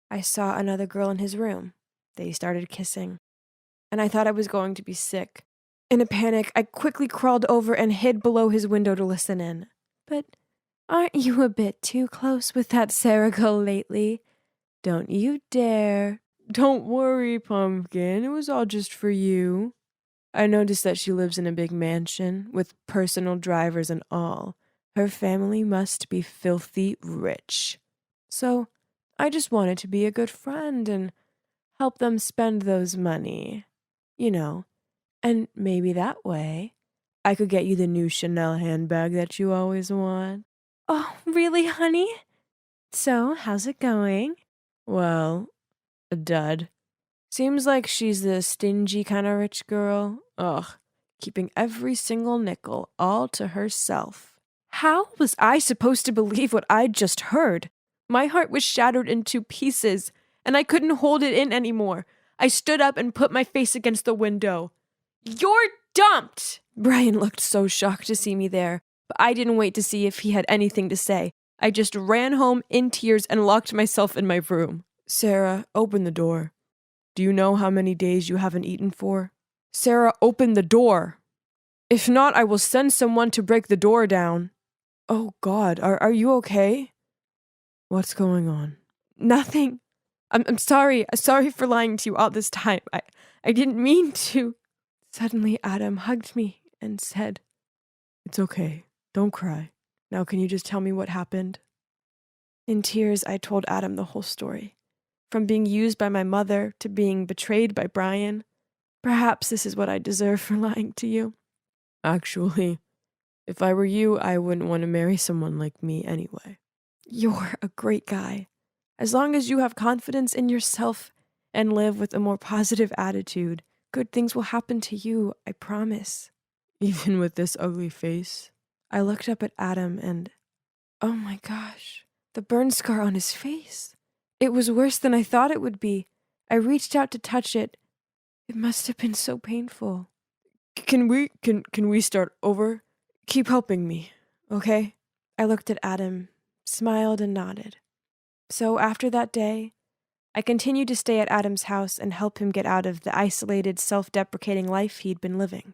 [SPEAKER 1] I saw another girl in his room. They started kissing, and I thought I was going to be sick. In a panic, I quickly crawled over and hid below his window to listen in. But aren't you a bit too close with that Sarah girl lately? Don't you dare.
[SPEAKER 5] Don't worry, Pumpkin. It was all just for you. I noticed that she lives in a big mansion with personal drivers and all. Her family must be filthy rich. So I just wanted to be a good friend and help them spend those money. You know, and maybe that way I could get you the new Chanel handbag that you always want.
[SPEAKER 1] Oh, really, honey? So, how's it going?
[SPEAKER 5] Well, a dud. Seems like she's the stingy kind of rich girl. Ugh, keeping every single nickel all to herself.
[SPEAKER 1] How was I supposed to believe what I'd just heard? My heart was shattered into pieces, and I couldn't hold it in anymore. I stood up and put my face against the window. You're dumped! Brian looked so shocked to see me there, but I didn't wait to see if he had anything to say. I just ran home in tears and locked myself in my room.
[SPEAKER 5] Sarah, open the door. Do you know how many days you haven't eaten for?
[SPEAKER 1] Sarah, open the door. If not, I will send someone to break the door down.
[SPEAKER 5] Oh, God, are you okay? What's going on?
[SPEAKER 1] Nothing. I'm sorry. Sorry for lying to you all this time. I didn't mean to. Suddenly, Adam hugged me and said,
[SPEAKER 5] It's okay. Don't cry. Now, can you just tell me what happened?
[SPEAKER 1] In tears, I told Adam the whole story. From being used by my mother to being betrayed by Brian. Perhaps this is what I deserve for lying to you.
[SPEAKER 5] Actually, if I were you, I wouldn't want to marry someone like me anyway.
[SPEAKER 1] You're a great guy. As long as you have confidence in yourself and live with a more positive attitude, good things will happen to you, I promise.
[SPEAKER 5] Even with this ugly face?
[SPEAKER 1] I looked up at Adam and, oh my gosh, the burn scar on his face. It was worse than I thought it would be. I reached out to touch it. It must have been so painful.
[SPEAKER 5] Can we start over? Keep helping me, okay?
[SPEAKER 1] I looked at Adam, smiled and nodded. So after that day, I continued to stay at Adam's house and help him get out of the isolated, self-deprecating life he'd been living.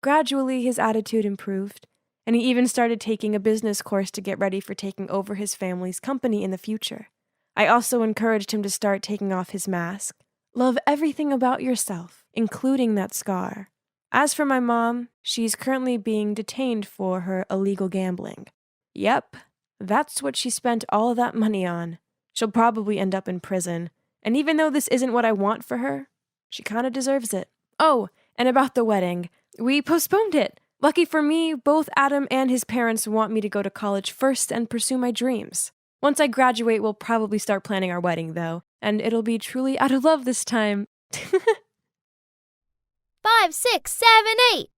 [SPEAKER 1] Gradually, his attitude improved, and he even started taking a business course to get ready for taking over his family's company in the future. I also encouraged him to start taking off his mask. Love everything about yourself, including that scar. As for my mom, she's currently being detained for her illegal gambling. Yep, that's what she spent all of that money on. She'll probably end up in prison, and even though this isn't what I want for her, she kinda deserves it. Oh, and about the wedding, we postponed it. Lucky for me, both Adam and his parents want me to go to college first and pursue my dreams. Once I graduate, we'll probably start planning our wedding, though, and it'll be truly out of love this time.
[SPEAKER 2] 5, 6, 7, 8.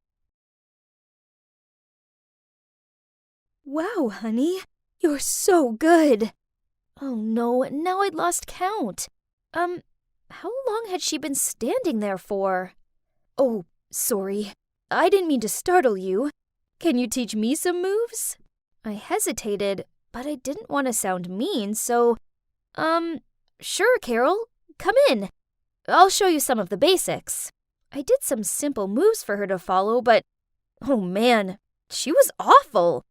[SPEAKER 2] Wow, honey, you're so good. Oh no, now I'd lost count. How long had she been standing there for? Oh, sorry. I didn't mean to startle you. Can you teach me some moves? I hesitated, but I didn't want to sound mean, so, sure, Carol. come in. I'll show you some of the basics. I did some simple moves for her to follow, but oh man, she was awful.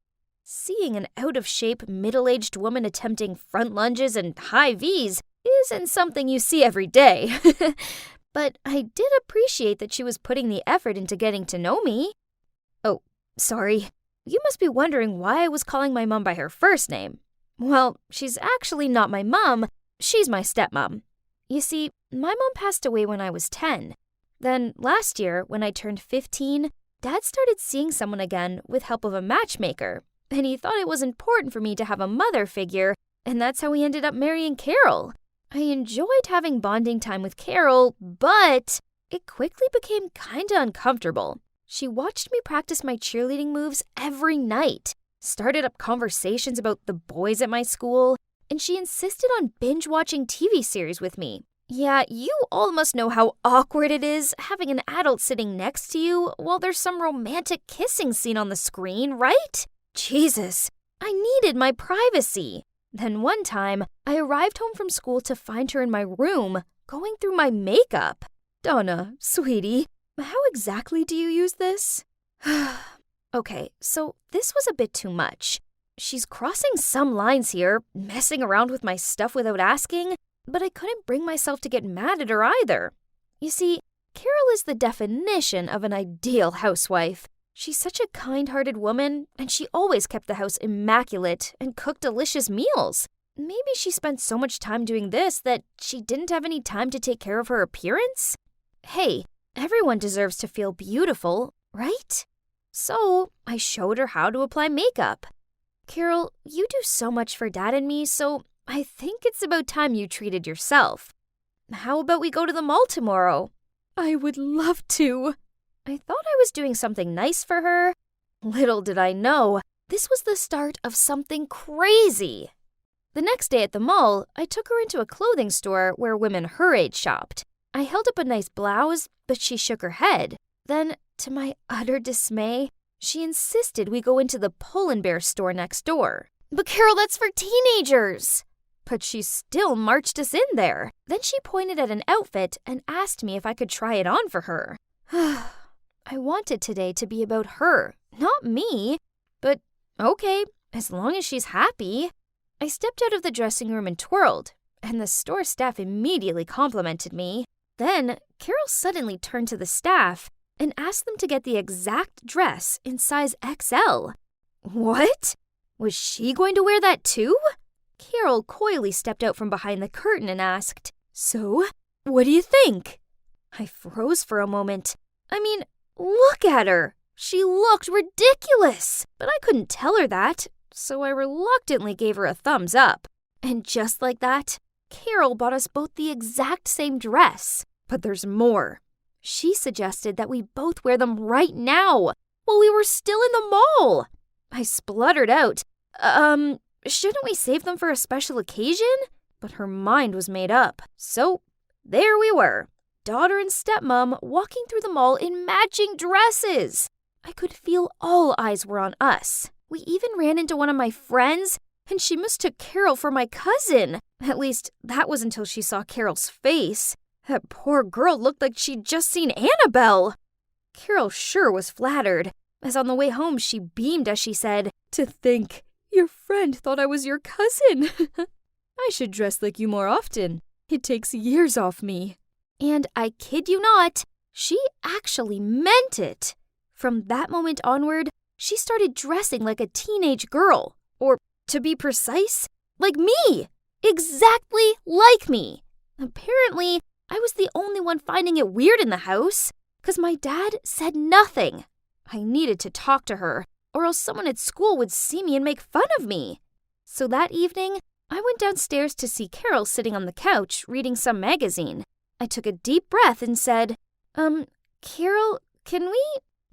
[SPEAKER 2] Seeing an out-of-shape, middle-aged woman attempting front lunges and high Vs isn't something you see every day. But I did appreciate that she was putting the effort into getting to know me. Oh, sorry. You must be wondering why I was calling my mom by her first name. Well, she's actually not my mom. She's my stepmom. You see, my mom passed away when I was 10. Then last year, when I turned 15, Dad started seeing someone again with help of a matchmaker. And he thought it was important for me to have a mother figure, and that's how we ended up marrying Carol. I enjoyed having bonding time with Carol, but it quickly became kinda uncomfortable. She watched me practice my cheerleading moves every night, started up conversations about the boys at my school, and she insisted on binge-watching TV series with me. Yeah, you all must know how awkward it is having an adult sitting next to you while there's some romantic kissing scene on the screen, right? Jesus, I needed my privacy. Then one time, I arrived home from school to find her in my room, going through my makeup. Donna, sweetie, how exactly do you use this? Okay, so this was a bit too much. She's crossing some lines here, messing around with my stuff without asking, but I couldn't bring myself to get mad at her either. You see, Carol is the definition of an ideal housewife. She's such a kind-hearted woman, and she always kept the house immaculate and cooked delicious meals. Maybe she spent so much time doing this that she didn't have any time to take care of her appearance? Hey, everyone deserves to feel beautiful, right? So I showed her how to apply makeup. Carol, you do so much for Dad and me, so I think it's about time you treated yourself. How about we go to the mall tomorrow? I would love to. I thought I was doing something nice for her. Little did I know, this was the start of something crazy. The next day at the mall, I took her into a clothing store where women her age shopped. I held up a nice blouse, but she shook her head. Then, to my utter dismay, she insisted we go into the Pull&Bear store next door. But Carol, that's for teenagers! But she still marched us in there. Then she pointed at an outfit and asked me if I could try it on for her. I wanted today to be about her, not me. But okay, as long as she's happy. I stepped out of the dressing room and twirled, and the store staff immediately complimented me. Then Carol suddenly turned to the staff and asked them to get the exact dress in size XL. What? Was she going to wear that too? Carol coyly stepped out from behind the curtain and asked, "So, what do you think?" I froze for a moment. I mean, look at her. She looked ridiculous, but I couldn't tell her that, so I reluctantly gave her a thumbs up. And just like that, Carol bought us both the exact same dress. But there's more. She suggested that we both wear them right now, while we were still in the mall. I spluttered out, shouldn't we save them for a special occasion? But her mind was made up. So, there we were. Daughter and stepmom walking through the mall in matching dresses. I could feel all eyes were on us. We even ran into one of my friends, and she mistook Carol for my cousin. At least, that was until she saw Carol's face. That poor girl looked like she'd just seen Annabelle. Carol sure was flattered, as on the way home she beamed as she said, "To think, your friend thought I was your cousin. I should dress like you more often. It takes years off me." And I kid you not, she actually meant it. From that moment onward, she started dressing like a teenage girl. Or, to be precise, like me. Exactly like me. Apparently, I was the only one finding it weird in the house, because my dad said nothing. I needed to talk to her, or else someone at school would see me and make fun of me. So that evening, I went downstairs to see Carol sitting on the couch reading some magazine. I took a deep breath and said, Carol, can we?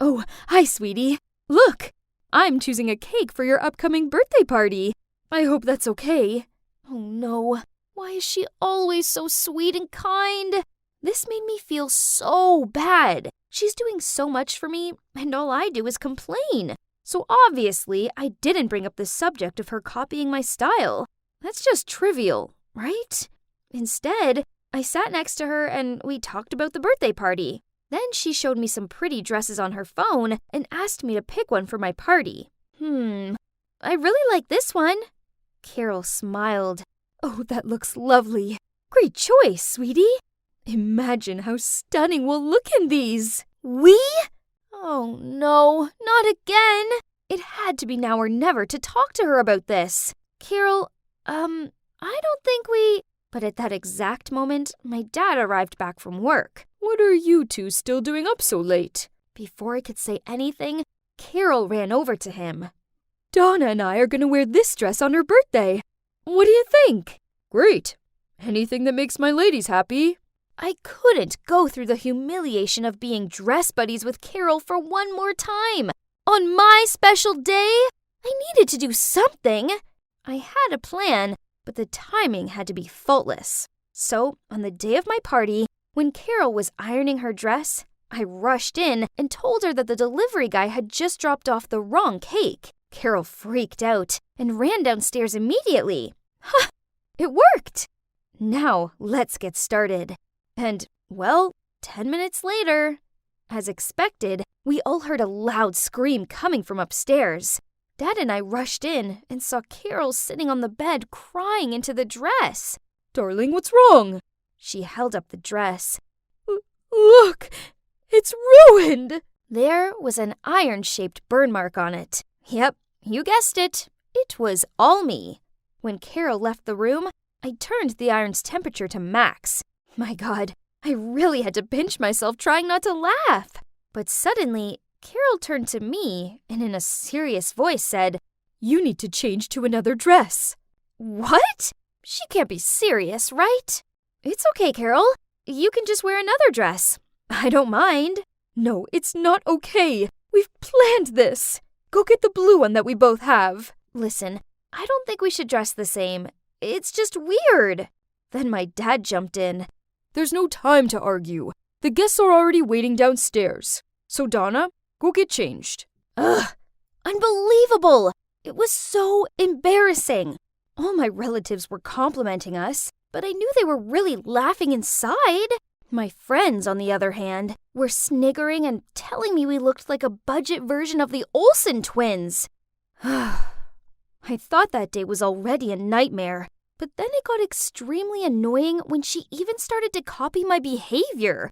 [SPEAKER 2] Oh, hi, sweetie. Look, I'm choosing a cake for your upcoming birthday party. I hope that's okay. Oh no, why is she always so sweet and kind? This made me feel so bad. She's doing so much for me, and all I do is complain. So obviously, I didn't bring up the subject of her copying my style. That's just trivial, right? Instead, I sat next to her and we talked about the birthday party. Then she showed me some pretty dresses on her phone and asked me to pick one for my party. I really like this one. Carol smiled. Oh, that looks lovely. Great choice, sweetie. Imagine how stunning we'll look in these. We? Oh no, not again. It had to be now or never to talk to her about this. Carol, I don't think we... But at that exact moment, my dad arrived back from work. What are you two still doing up so late? Before I could say anything, Carol ran over to him. Donna and I are going to wear this dress on her birthday. What do you think? Great. Anything that makes my ladies happy. I couldn't go through the humiliation of being dress buddies with Carol for one more time. On my special day, I needed to do something. I had a plan, but the timing had to be faultless. So, on the day of my party, when Carol was ironing her dress, I rushed in and told her that the delivery guy had just dropped off the wrong cake. Carol freaked out and ran downstairs immediately. Ha! It worked! Now, let's get started. And, well, 10 minutes later, as expected, we all heard a loud scream coming from upstairs. Dad and I rushed in and saw Carol sitting on the bed crying into the dress. Darling, what's wrong? She held up the dress. Look, it's ruined! There was an iron-shaped burn mark on it. Yep, you guessed it. It was all me. When Carol left the room, I turned the iron's temperature to max. My God, I really had to pinch myself trying not to laugh. But suddenly, Carol turned to me and in a serious voice said, You need to change to another dress. What? She can't be serious, right? It's okay, Carol. You can just wear another dress. I don't mind. No, it's not okay. We've planned this. Go get the blue one that we both have. Listen, I don't think we should dress the same. It's just weird. Then my dad jumped in. There's no time to argue. The guests are already waiting downstairs. So, Donna, go get changed. Ugh, unbelievable. It was so embarrassing. All my relatives were complimenting us, but I knew they were really laughing inside. My friends, on the other hand, were sniggering and telling me we looked like a budget version of the Olsen twins. I thought that day was already a nightmare, but then it got extremely annoying when she even started to copy my behavior.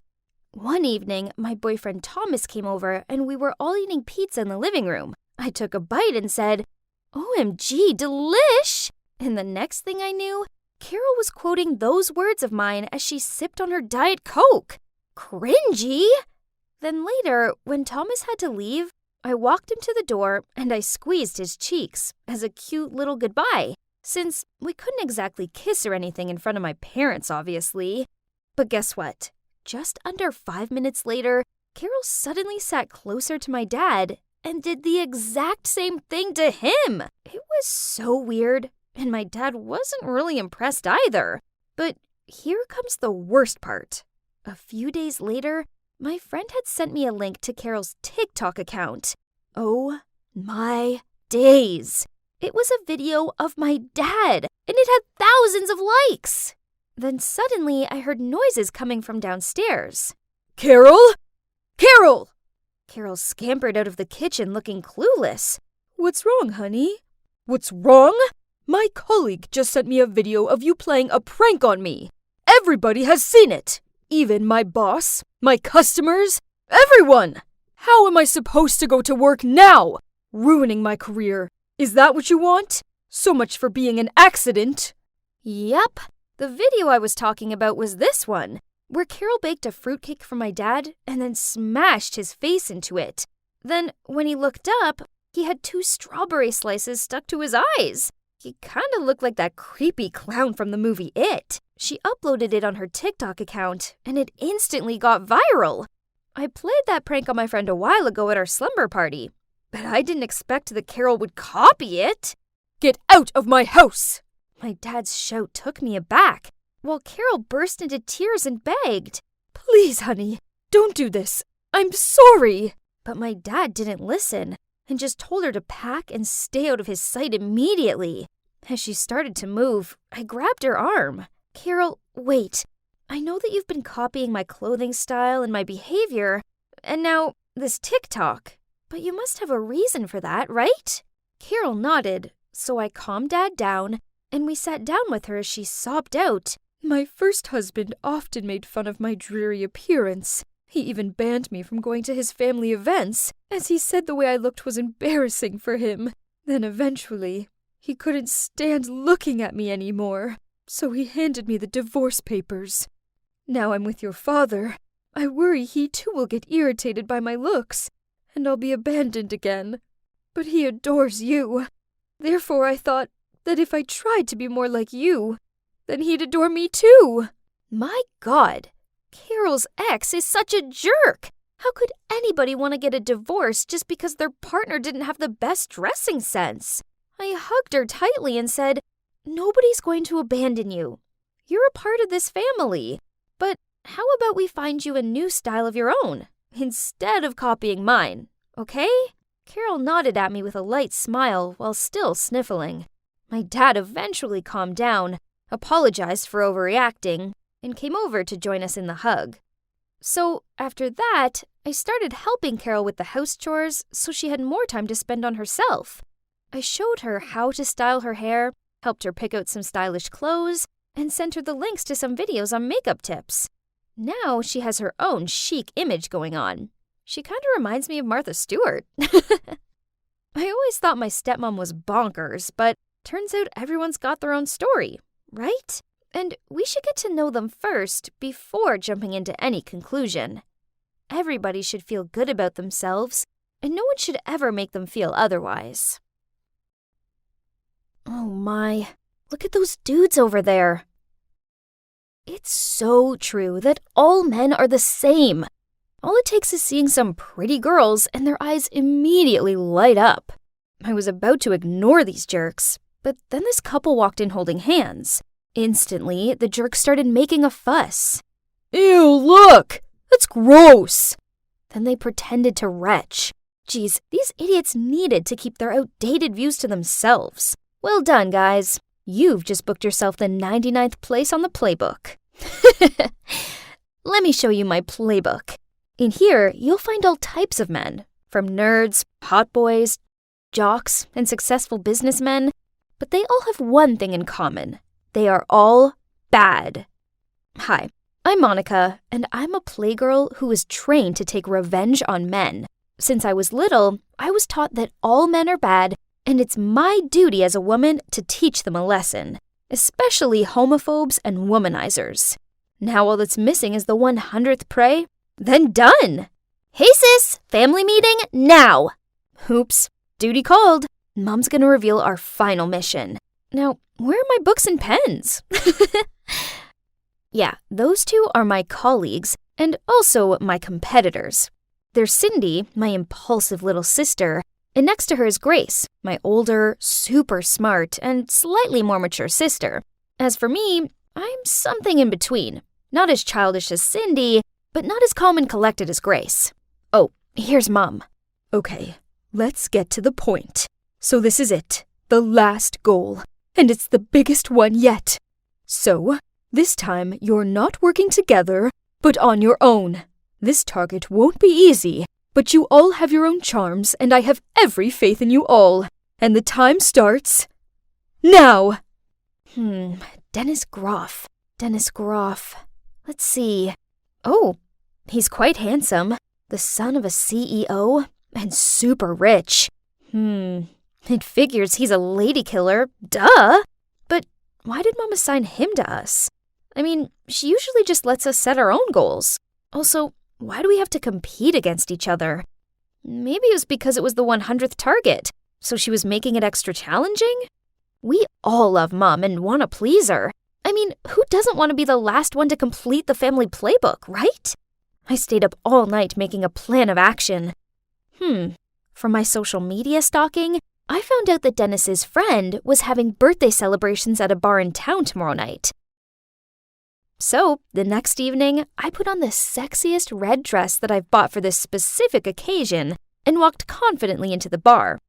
[SPEAKER 2] One evening, my boyfriend Thomas came over and we were all eating pizza in the living room. I took a bite and said, OMG, delish! And the next thing I knew, Carol was quoting those words of mine as she sipped on her Diet Coke. Cringy! Then later, when Thomas had to leave, I walked him to the door and I squeezed his cheeks as a cute little goodbye, since we couldn't exactly kiss or anything in front of my parents, obviously. But guess what? Just under 5 minutes later, Carol suddenly sat closer to my dad and did the exact same thing to him. It was so weird, and my dad wasn't really impressed either. But here comes the worst part. A few days later, my friend had sent me a link to Carol's TikTok account. Oh my days! It was a video of my dad, and it had thousands of likes. Then suddenly, I heard noises coming from downstairs. Carol? Carol! Carol scampered out of the kitchen looking clueless. What's wrong, honey? What's wrong? My colleague just sent me a video of you playing a prank on me. Everybody has seen it. Even my boss, my customers, everyone. How am I supposed to go to work now? Ruining my career. Is that what you want? So much for being an accident. Yep. The video I was talking about was this one, where Carol baked a fruitcake for my dad and then smashed his face into it. Then, when he looked up, he had 2 strawberry slices stuck to his eyes. He kind of looked like that creepy clown from the movie It. She uploaded it on her TikTok account, and it instantly got viral. I played that prank on my friend a while ago at our slumber party, but I didn't expect that Carol would copy it. Get out of my house! My dad's shout took me aback, while Carol burst into tears and begged, Please, honey, don't do this. I'm sorry. But my dad didn't listen and just told her to pack and stay out of his sight immediately. As she started to move, I grabbed her arm. Carol, wait. I know that you've been copying my clothing style and my behavior, and now this TikTok. But you must have a reason for that, right? Carol nodded, so I calmed Dad down, and we sat down with her as she sobbed out, "My first husband often made fun of my dreary appearance. He even banned me from going to his family events, as he said the way I looked was embarrassing for him. Then eventually, he couldn't stand looking at me anymore, so he handed me the divorce papers. Now I'm with your father. I worry he too will get irritated by my looks, and I'll be abandoned again. But he adores you. Therefore I thought that if I tried to be more like you, then he'd adore me too." My God, Carol's ex is such a jerk. How could anybody want to get a divorce just because their partner didn't have the best dressing sense? I hugged her tightly and said, "Nobody's going to abandon you. You're a part of this family. But how about we find you a new style of your own, instead of copying mine, okay?" Carol nodded at me with a light smile while still sniffling. My dad eventually calmed down, apologized for overreacting, and came over to join us in the hug. So after that, I started helping Carol with the house chores so she had more time to spend on herself. I showed her how to style her hair, helped her pick out some stylish clothes, and sent her the links to some videos on makeup tips. Now she has her own chic image going on. She kind of reminds me of Martha Stewart. I always thought my stepmom was bonkers, but turns out everyone's got their own story, right? And we should get to know them first before jumping into any conclusion. Everybody should feel good about themselves, and no one should ever make them feel otherwise. Oh my, look at those dudes over there. It's so true that all men are the same. All it takes is seeing some pretty girls and their eyes immediately light up. I was about to ignore these jerks, but then this couple walked in holding hands. Instantly, the jerks started making a fuss. "Ew, look! That's gross!" Then they pretended to retch. Geez, these idiots needed to keep their outdated views to themselves. Well done, guys. You've just booked yourself the 99th place on the playbook. Let me show you my playbook. In here, you'll find all types of men, from nerds, hot boys, jocks, and successful businessmen, but they all have one thing in common. They are all bad. Hi, I'm Monica, and I'm a playgirl who was trained to take revenge on men. Since I was little, I was taught that all men are bad, and it's my duty as a woman to teach them a lesson, especially homophobes and womanizers. Now all that's missing is the 100th prey? Then done! Hey sis, family meeting now! Oops, duty called. Mom's gonna reveal our final mission. Now, where are my books and pens? Yeah, those two are my colleagues and also my competitors. There's Cindy, my impulsive little sister, and next to her is Grace, my older, super smart, and slightly more mature sister. As for me, I'm something in between. Not as childish as Cindy, but not as calm and collected as Grace. Oh, here's Mom. Okay, let's get to the point. So this is it, the last goal, and it's the biggest one yet. So, this time you're not working together, but on your own. This target won't be easy, but you all have your own charms, and I have every faith in you all. And the time starts now. Dennis Groff. Let's see. Oh, he's quite handsome. The son of a CEO and super rich. It figures he's a lady killer. Duh! But why did Mom assign him to us? I mean, she usually just lets us set our own goals. Also, why do we have to compete against each other? Maybe it was because it was the 100th target, so she was making it extra challenging? We all love Mom and want to please her. I mean, who doesn't want to be the last one to complete the family playbook, right? I stayed up all night making a plan of action. From my social media stalking, I found out that Dennis's friend was having birthday celebrations at a bar in town tomorrow night. So, the next evening, I put on the sexiest red dress that I've bought for this specific occasion and walked confidently into the bar.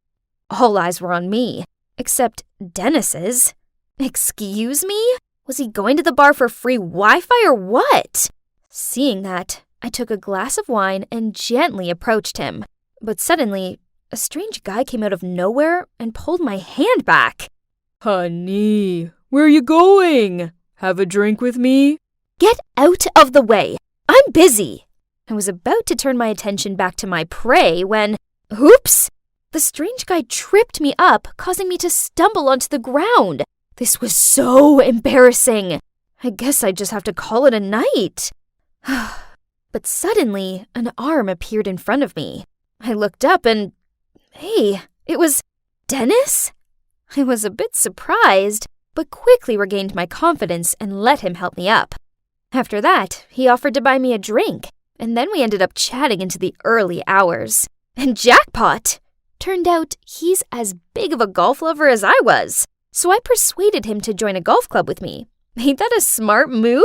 [SPEAKER 2] All eyes were on me, except Dennis's. Excuse me? Was he going to the bar for free Wi-Fi or what? Seeing that, I took a glass of wine and gently approached him. But suddenly, a strange guy came out of nowhere and pulled my hand back.
[SPEAKER 5] Honey, where are you going? Have a drink with me?
[SPEAKER 2] Get out of the way. I'm busy. I was about to turn my attention back to my prey when, oops! The strange guy tripped me up, causing me to stumble onto the ground. This was so embarrassing. I guess I just have to call it a night. But suddenly, an arm appeared in front of me. I looked up and, hey, it was Dennis? I was a bit surprised, but quickly regained my confidence and let him help me up. After that, he offered to buy me a drink, and then we ended up chatting into the early hours. And jackpot! Turned out he's as big of a golf lover as I was, so I persuaded him to join a golf club with me. Ain't that a smart move?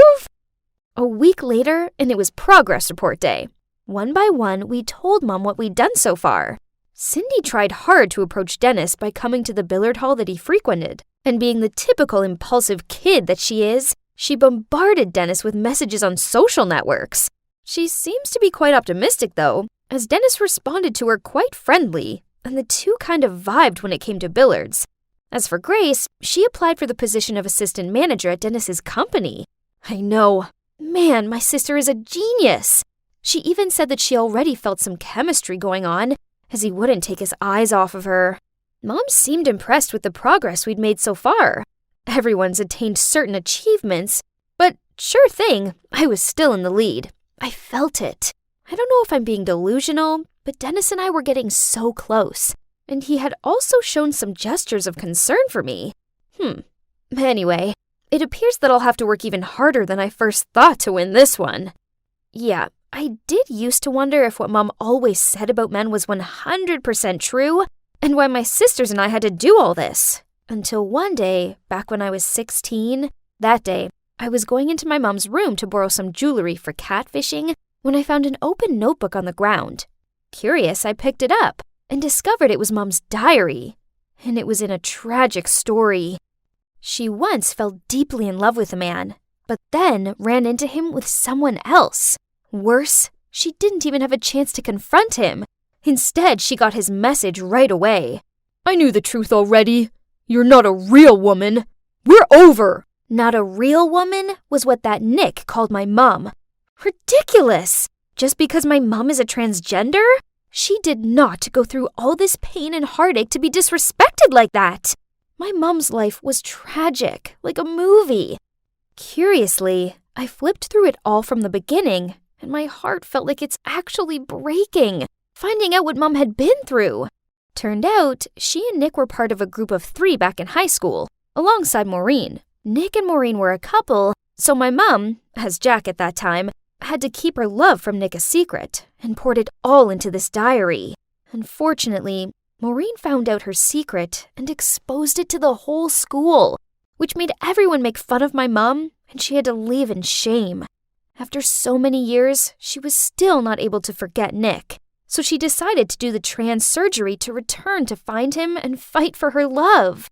[SPEAKER 2] A week later, and it was progress report day. One by one, we told Mom what we'd done so far. Cindy tried hard to approach Dennis by coming to the billiard hall that he frequented, and being the typical impulsive kid that she is, she bombarded Dennis with messages on social networks. She seems to be quite optimistic, though, as Dennis responded to her quite friendly, and the two kind of vibed when it came to billiards. As for Grace, she applied for the position of assistant manager at Dennis's company. I know. Man, my sister is a genius. She even said that she already felt some chemistry going on, as he wouldn't take his eyes off of her. Mom seemed impressed with the progress we'd made so far. Everyone's attained certain achievements, but sure thing, I was still in the lead. I felt it. I don't know if I'm being delusional, but Dennis and I were getting so close, and he had also shown some gestures of concern for me. Anyway, it appears that I'll have to work even harder than I first thought to win this one. Yeah, I did used to wonder if what Mom always said about men was 100% true, and why my sisters and I had to do all this. Until one day, back when I was 16, that day, I was going into my mom's room to borrow some jewelry for catfishing when I found an open notebook on the ground. Curious, I picked it up and discovered it was Mom's diary, and it was in a tragic story. She once fell deeply in love with a man, but then ran into him with someone else. Worse, she didn't even have a chance to confront him. Instead, she got his message right away.
[SPEAKER 5] I knew the truth already. You're not a real woman. We're over.
[SPEAKER 2] Not a real woman was what that Nick called my mom. Ridiculous! Just because my mom is a transgender? She did not go through all this pain and heartache to be disrespected like that. My mom's life was tragic, like a movie. Curiously, I flipped through it all from the beginning, and my heart felt like it's actually breaking, finding out what Mom had been through. Turned out, she and Nick were part of a group of 3 back in high school, alongside Maureen. Nick and Maureen were a couple, so my mom, as Jack at that time, had to keep her love from Nick a secret, and poured it all into this diary. Unfortunately, Maureen found out her secret and exposed it to the whole school, which made everyone make fun of my mom, and she had to leave in shame. After so many years, she was still not able to forget Nick, so she decided to do the trans surgery to return to find him and fight for her love.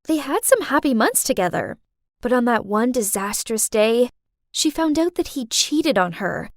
[SPEAKER 2] They had some happy months together, but on that one disastrous day, she found out that he cheated on her.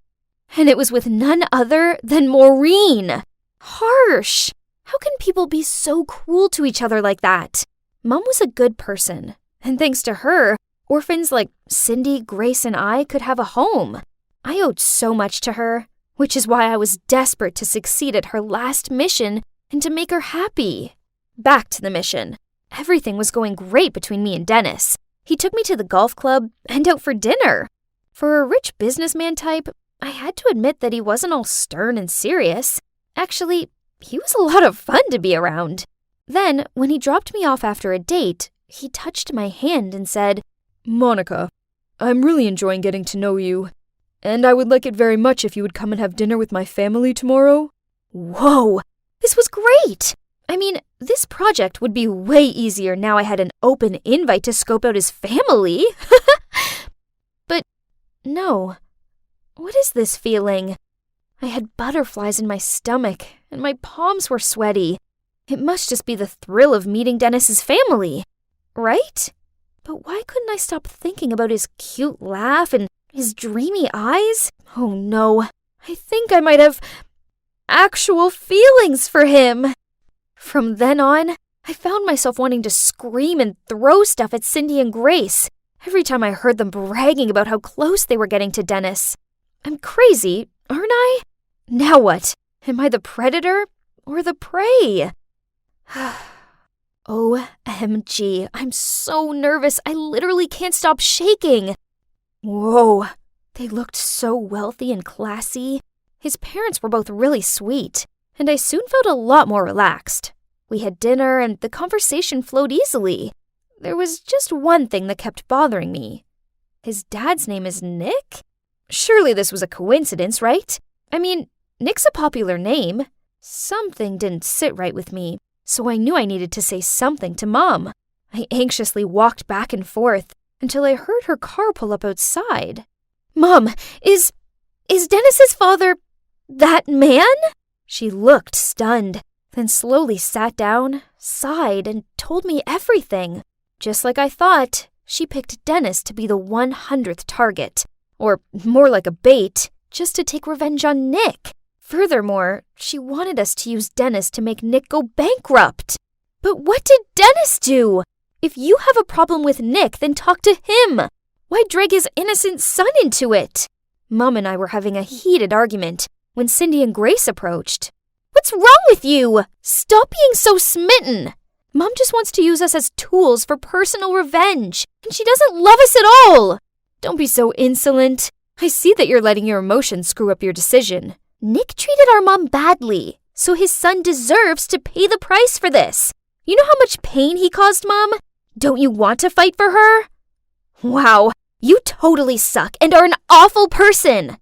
[SPEAKER 2] And it was with none other than Maureen. Harsh! How can people be so cruel to each other like that? Mom was a good person, and thanks to her, orphans like Cindy, Grace, and I could have a home. I owed so much to her, which is why I was desperate to succeed at her last mission and to make her happy. Back to the mission. Everything was going great between me and Dennis. He took me to the golf club and out for dinner. For a rich businessman type, I had to admit that he wasn't all stern and serious. Actually, he was a lot of fun to be around. Then, when he dropped me off after a date, he touched my hand and said,
[SPEAKER 5] Monica, I'm really enjoying getting to know you, and I would like it very much if you would come and have dinner with my family tomorrow.
[SPEAKER 2] Whoa, this was great! I mean, this project would be way easier now I had an open invite to scope out his family. But no, what is this feeling? I had butterflies in my stomach, and my palms were sweaty. It must just be the thrill of meeting Dennis's family, right? But why couldn't I stop thinking about his cute laugh and his dreamy eyes? Oh no, I think I might have actual feelings for him. From then on, I found myself wanting to scream and throw stuff at Cindy and Grace every time I heard them bragging about how close they were getting to Dennis. I'm crazy, aren't I? Now what? Am I the predator or the prey? OMG, I'm so nervous, I literally can't stop shaking. Whoa, they looked so wealthy and classy. His parents were both really sweet, and I soon felt a lot more relaxed. We had dinner, and the conversation flowed easily. There was just one thing that kept bothering me. His dad's name is Nick? Surely this was a coincidence, right? I mean, Nick's a popular name. Something didn't sit right with me, so I knew I needed to say something to Mom. I anxiously walked back and forth until I heard her car pull up outside. Mom, is Dennis's father that man? She looked stunned, then slowly sat down, sighed, and told me everything. Just like I thought, she picked Dennis to be the 100th target, or more like a bait, just to take revenge on Nick. Furthermore, she wanted us to use Dennis to make Nick go bankrupt. But what did Dennis do? If you have a problem with Nick, then talk to him. Why drag his innocent son into it? Mom and I were having a heated argument when Cindy and Grace approached. What's wrong with you? Stop being so smitten. Mom just wants to use us as tools for personal revenge, and she doesn't love us at all. Don't be so insolent. I see that you're letting your emotions screw up your decision. Nick treated our mom badly, so his son deserves to pay the price for this. You know how much pain he caused, Mom? Don't you want to fight for her? Wow, you totally suck and are an awful person.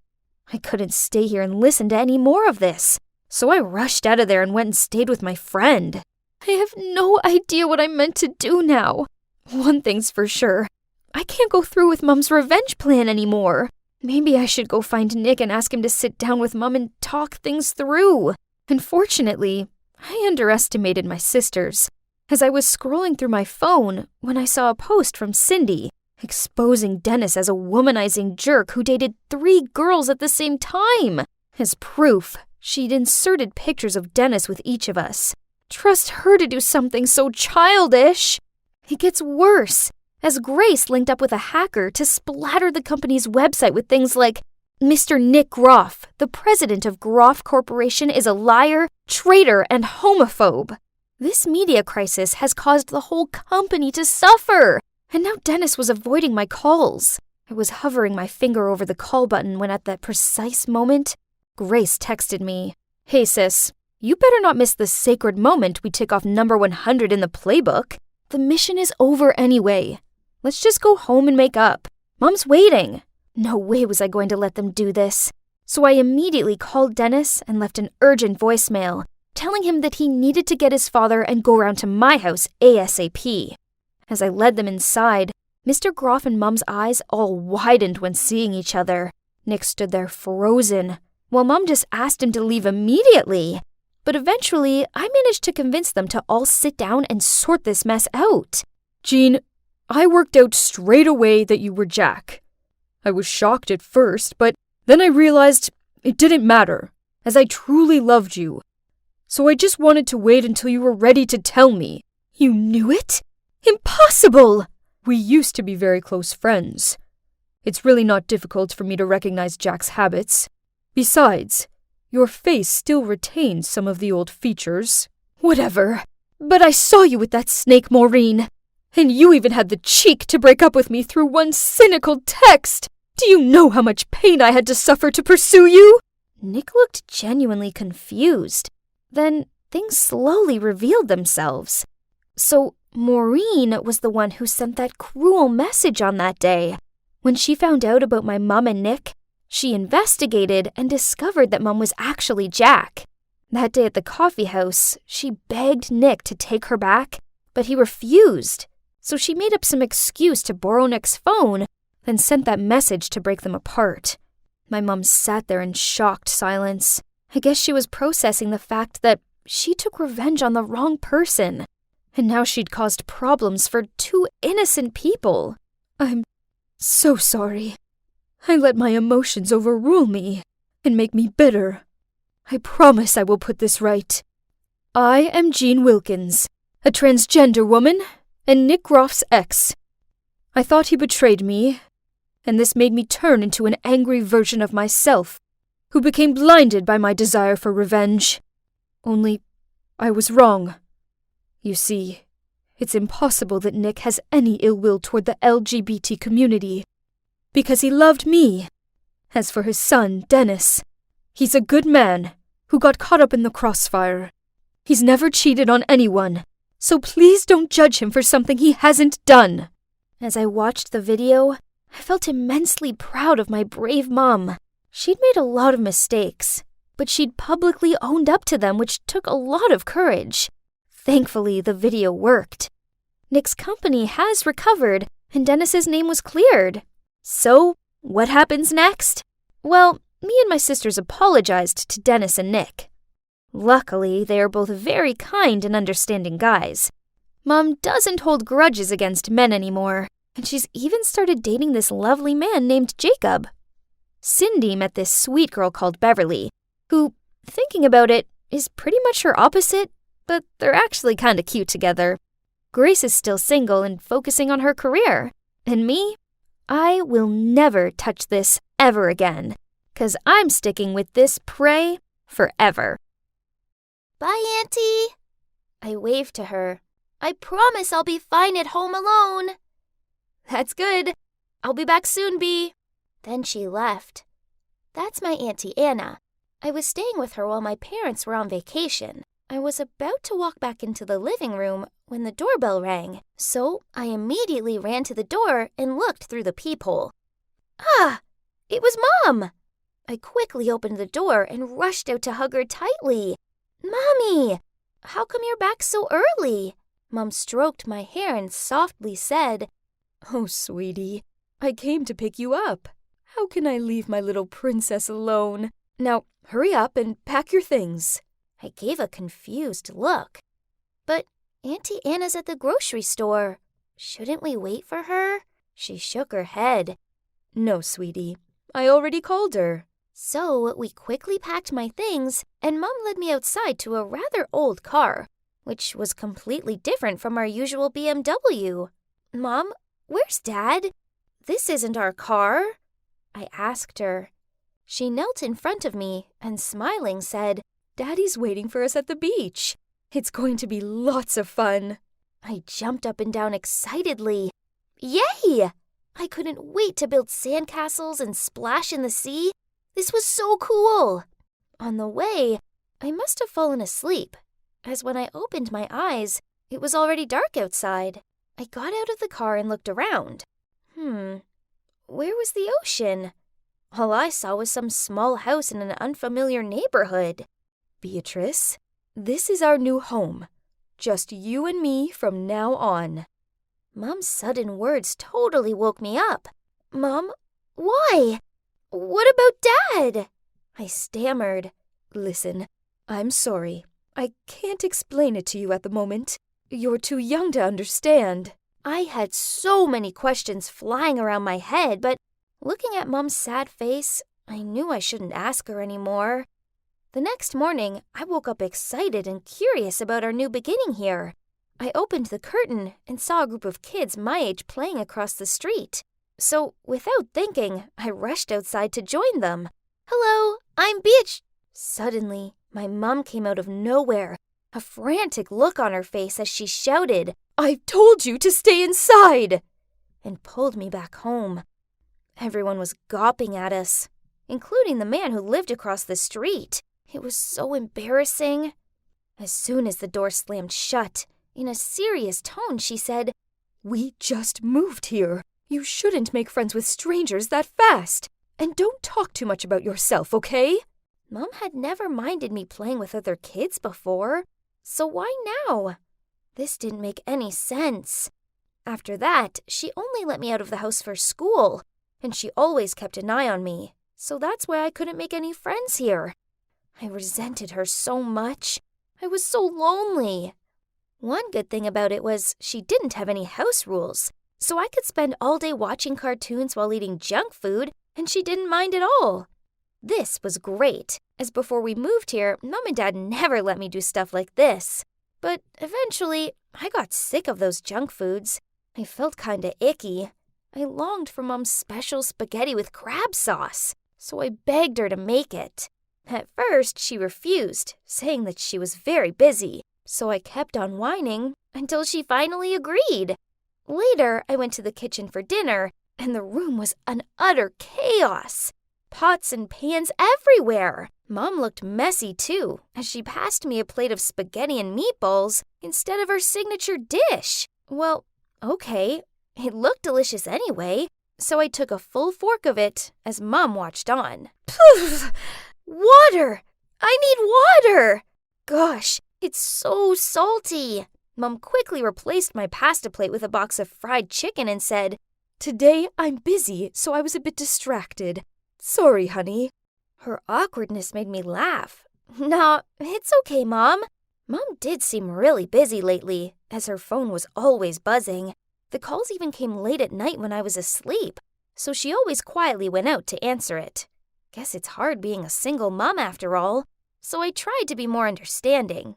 [SPEAKER 2] I couldn't stay here and listen to any more of this, so I rushed out of there and went and stayed with my friend. I have no idea what I'm meant to do now. One thing's for sure. I can't go through with Mom's revenge plan anymore. Maybe I should go find Nick and ask him to sit down with Mom and talk things through. Unfortunately, I underestimated my sisters, as I was scrolling through my phone when I saw a post from Cindy exposing Dennis as a womanizing jerk who dated 3 girls at the same time. As proof, she'd inserted pictures of Dennis with each of us. Trust her to do something so childish. It gets worse, as Grace linked up with a hacker to splatter the company's website with things like, Mr. Nick Groff, the president of Groff Corporation, is a liar, traitor, and homophobe. This media crisis has caused the whole company to suffer, and now Dennis was avoiding my calls. I was hovering my finger over the call button when at that precise moment, Grace texted me, Hey sis, you better not miss the sacred moment we tick off number 100 in the playbook. The mission is over anyway. Let's just go home and make up. Mom's waiting. No way was I going to let them do this. So I immediately called Dennis and left an urgent voicemail, telling him that he needed to get his father and go around to my house ASAP. As I led them inside, Mr. Groff and Mom's eyes all widened when seeing each other. Nick stood there frozen, while Mom just asked him to leave immediately. But eventually, I managed to convince them to all sit down and sort this mess out.
[SPEAKER 6] Jean, I worked out straight away that you were Jack. I was shocked at first, but then I realized it didn't matter, as I truly loved you. So I just wanted to wait until you were ready to tell me.
[SPEAKER 2] You knew it? Impossible!
[SPEAKER 6] We used to be very close friends. It's really not difficult for me to recognize Jack's habits. Besides, your face still retains some of the old features.
[SPEAKER 2] Whatever. But I saw you with that snake, Maureen. And you even had the cheek to break up with me through one cynical text. Do you know how much pain I had to suffer to pursue you? Nick looked genuinely confused. Then things slowly revealed themselves. So Maureen was the one who sent that cruel message on that day. When she found out about my mom and Nick, she investigated and discovered that Mom was actually Jack. That day at the coffee house, she begged Nick to take her back, but he refused. So she made up some excuse to borrow Nick's phone, then sent that message to break them apart. My mom sat there in shocked silence. I guess she was processing the fact that she took revenge on the wrong person.
[SPEAKER 6] and now she'd caused problems for 2 innocent people. I'm so sorry. I let my emotions overrule me and make me bitter. I promise I will put this right. I am Jean Wilkins, a transgender woman, and Nick Groff's ex. I thought he betrayed me, and this made me turn into an angry version of myself, who became blinded by my desire for revenge. Only, I was wrong. You see, it's impossible that Nick has any ill will toward the LGBT community, because he loved me. As for his son, Dennis, he's a good man who got caught up in the crossfire. He's never cheated on anyone, so please don't judge him for something he hasn't done.
[SPEAKER 2] As I watched the video, I felt immensely proud of my brave mom. She'd made a lot of mistakes, but she'd publicly owned up to them, which took a lot of courage. Thankfully, the video worked. Nick's company has recovered, and Dennis's name was cleared. So, what happens next? Well, me and my sisters apologized to Dennis and Nick. Luckily, they are both very kind and understanding guys. Mom doesn't hold grudges against men anymore, and she's even started dating this lovely man named Jacob. Cindy met this sweet girl called Beverly, who, thinking about it, is pretty much her opposite, but they're actually kinda cute together. Grace is still single and focusing on her career. And me? I will never touch this ever again, 'cause I'm sticking with this prey forever. Bye, Auntie. I waved to her. I promise I'll be fine at home alone. That's good. I'll be back soon, Bee. Then she left. That's my Auntie Anna. I was staying with her while my parents were on vacation. I was about to walk back into the living room when the doorbell rang, so I immediately ran to the door and looked through the peephole. Ah! It was Mom! I quickly opened the door and rushed out to hug her tightly. Mommy! How come you're back so early? Mom stroked my hair and softly said,
[SPEAKER 6] Oh, sweetie, I came to pick you up. How can I leave my little princess alone? Now, hurry up and pack your things.
[SPEAKER 2] I gave a confused look. But Auntie Anna's at the grocery store. Shouldn't we wait for her? She shook her head.
[SPEAKER 6] No, sweetie. I already called her.
[SPEAKER 2] So we quickly packed my things, and Mom led me outside to a rather old car, which was completely different from our usual BMW. Mom, where's Dad? This isn't our car. I asked her. She knelt in front of me and, smiling, said,
[SPEAKER 6] Daddy's waiting for us at the beach. It's going to be lots of fun.
[SPEAKER 2] I jumped up and down excitedly. Yay! I couldn't wait to build sandcastles and splash in the sea. This was so cool. On the way, I must have fallen asleep, as when I opened my eyes, it was already dark outside. I got out of the car and looked around. Where was the ocean? All I saw was some small house in an unfamiliar neighborhood.
[SPEAKER 6] Beatrice, this is our new home. Just you and me from now on.
[SPEAKER 2] Mom's sudden words totally woke me up. Mom, why? What about Dad? I stammered.
[SPEAKER 6] Listen, I'm sorry. I can't explain it to you at the moment. You're too young to understand.
[SPEAKER 2] I had so many questions flying around my head, but looking at Mom's sad face, I knew I shouldn't ask her anymore. The next morning, I woke up excited and curious about our new beginning here. I opened the curtain and saw a group of kids my age playing across the street. So, without thinking, I rushed outside to join them. Hello, I'm Beach. Suddenly, my mom came out of nowhere, a frantic look on her face as she shouted,
[SPEAKER 6] I told you to stay inside!
[SPEAKER 2] And pulled me back home. Everyone was gawping at us, including the man who lived across the street. It was so embarrassing. As soon as the door slammed shut, in a serious tone, she said,
[SPEAKER 6] We just moved here. You shouldn't make friends with strangers that fast. And don't talk too much about yourself, okay?
[SPEAKER 2] Mom had never minded me playing with other kids before, so why now? This didn't make any sense. After that, she only let me out of the house for school, and she always kept an eye on me, so that's why I couldn't make any friends here. I resented her so much. I was so lonely. One good thing about it was she didn't have any house rules, so I could spend all day watching cartoons while eating junk food, and she didn't mind at all. This was great, as before we moved here, Mom and Dad never let me do stuff like this. But eventually, I got sick of those junk foods. I felt kinda icky. I longed for Mom's special spaghetti with crab sauce, so I begged her to make it. At first, she refused, saying that she was very busy, so I kept on whining until she finally agreed. Later, I went to the kitchen for dinner, and the room was an utter chaos. Pots and pans everywhere. Mom looked messy too, as she passed me a plate of spaghetti and meatballs instead of her signature dish. Well, okay, it looked delicious anyway, so I took a full fork of it as Mom watched on. Water! I need water! Gosh, it's so salty. Mom quickly replaced my pasta plate with a box of fried chicken and said, "Today I'm busy, so I was a bit distracted. Sorry, honey." Her awkwardness made me laugh. "Nah, it's okay, Mom." Mom did seem really busy lately, as her phone was always buzzing. The calls even came late at night when I was asleep, so she always quietly went out to answer it. Guess it's hard being a single mom after all, so I tried to be more understanding.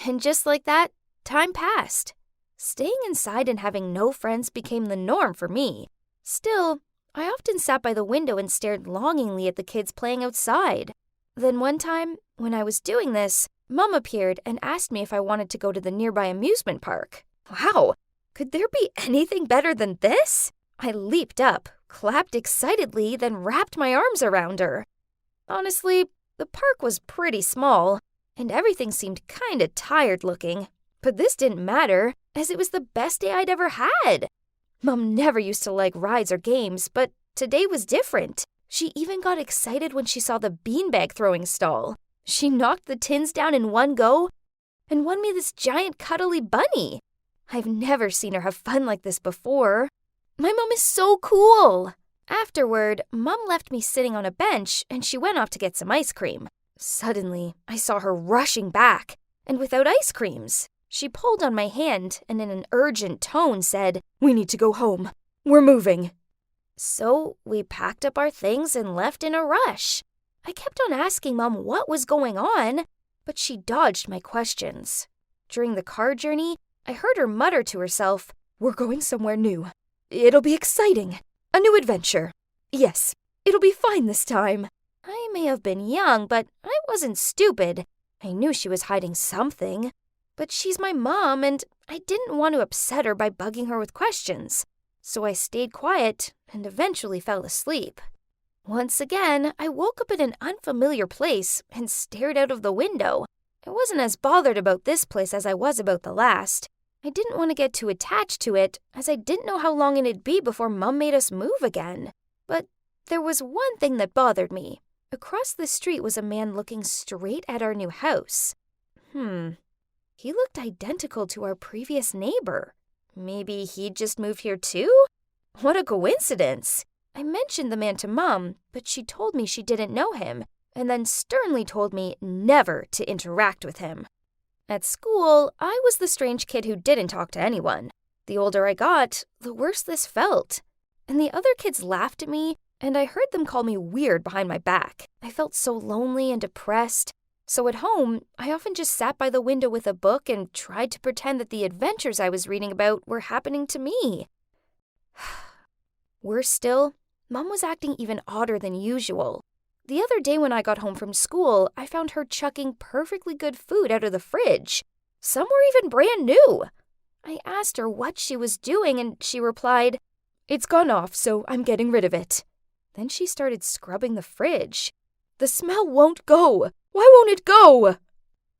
[SPEAKER 2] And just like that, time passed. Staying inside and having no friends became the norm for me. Still, I often sat by the window and stared longingly at the kids playing outside. Then one time, when I was doing this, Mom appeared and asked me if I wanted to go to the nearby amusement park. Wow, could there be anything better than this? I leaped up, clapped excitedly, then wrapped my arms around her. Honestly, the park was pretty small, and everything seemed kinda tired looking. But this didn't matter, as it was the best day I'd ever had. Mom never used to like rides or games, but today was different. She even got excited when she saw the beanbag throwing stall. She knocked the tins down in one go and won me this giant cuddly bunny. I've never seen her have fun like this before. My mom is so cool. Afterward, Mom left me sitting on a bench and she went off to get some ice cream. Suddenly, I saw her rushing back, and without ice creams. She pulled on my hand and in an urgent tone said, "We need to go home. We're moving." So we packed up our things and left in a rush. I kept on asking Mom what was going on, but she dodged my questions. During the car journey, I heard her mutter to herself, "We're going somewhere new. It'll be exciting. A new adventure. Yes, it'll be fine this time." I may have been young, but I wasn't stupid. I knew she was hiding something. But she's my mom, and I didn't want to upset her by bugging her with questions. So I stayed quiet and eventually fell asleep. Once again, I woke up in an unfamiliar place and stared out of the window. I wasn't as bothered about this place as I was about the last. I didn't want to get too attached to it, as I didn't know how long it'd be before Mom made us move again. But there was one thing that bothered me. Across the street was a man looking straight at our new house. He looked identical to our previous neighbor. Maybe he'd just moved here too? What a coincidence! I mentioned the man to Mom, but she told me she didn't know him, and then sternly told me never to interact with him. At school, I was the strange kid who didn't talk to anyone. The older I got, the worse this felt. And the other kids laughed at me, and I heard them call me weird behind my back. I felt so lonely and depressed. So at home, I often just sat by the window with a book and tried to pretend that the adventures I was reading about were happening to me. Worse still, Mom was acting even odder than usual. The other day when I got home from school, I found her chucking perfectly good food out of the fridge. Some were even brand new. I asked her what she was doing, and she replied, "It's gone off, so I'm getting rid of it." Then she started scrubbing the fridge. "The smell won't go. Why won't it go?"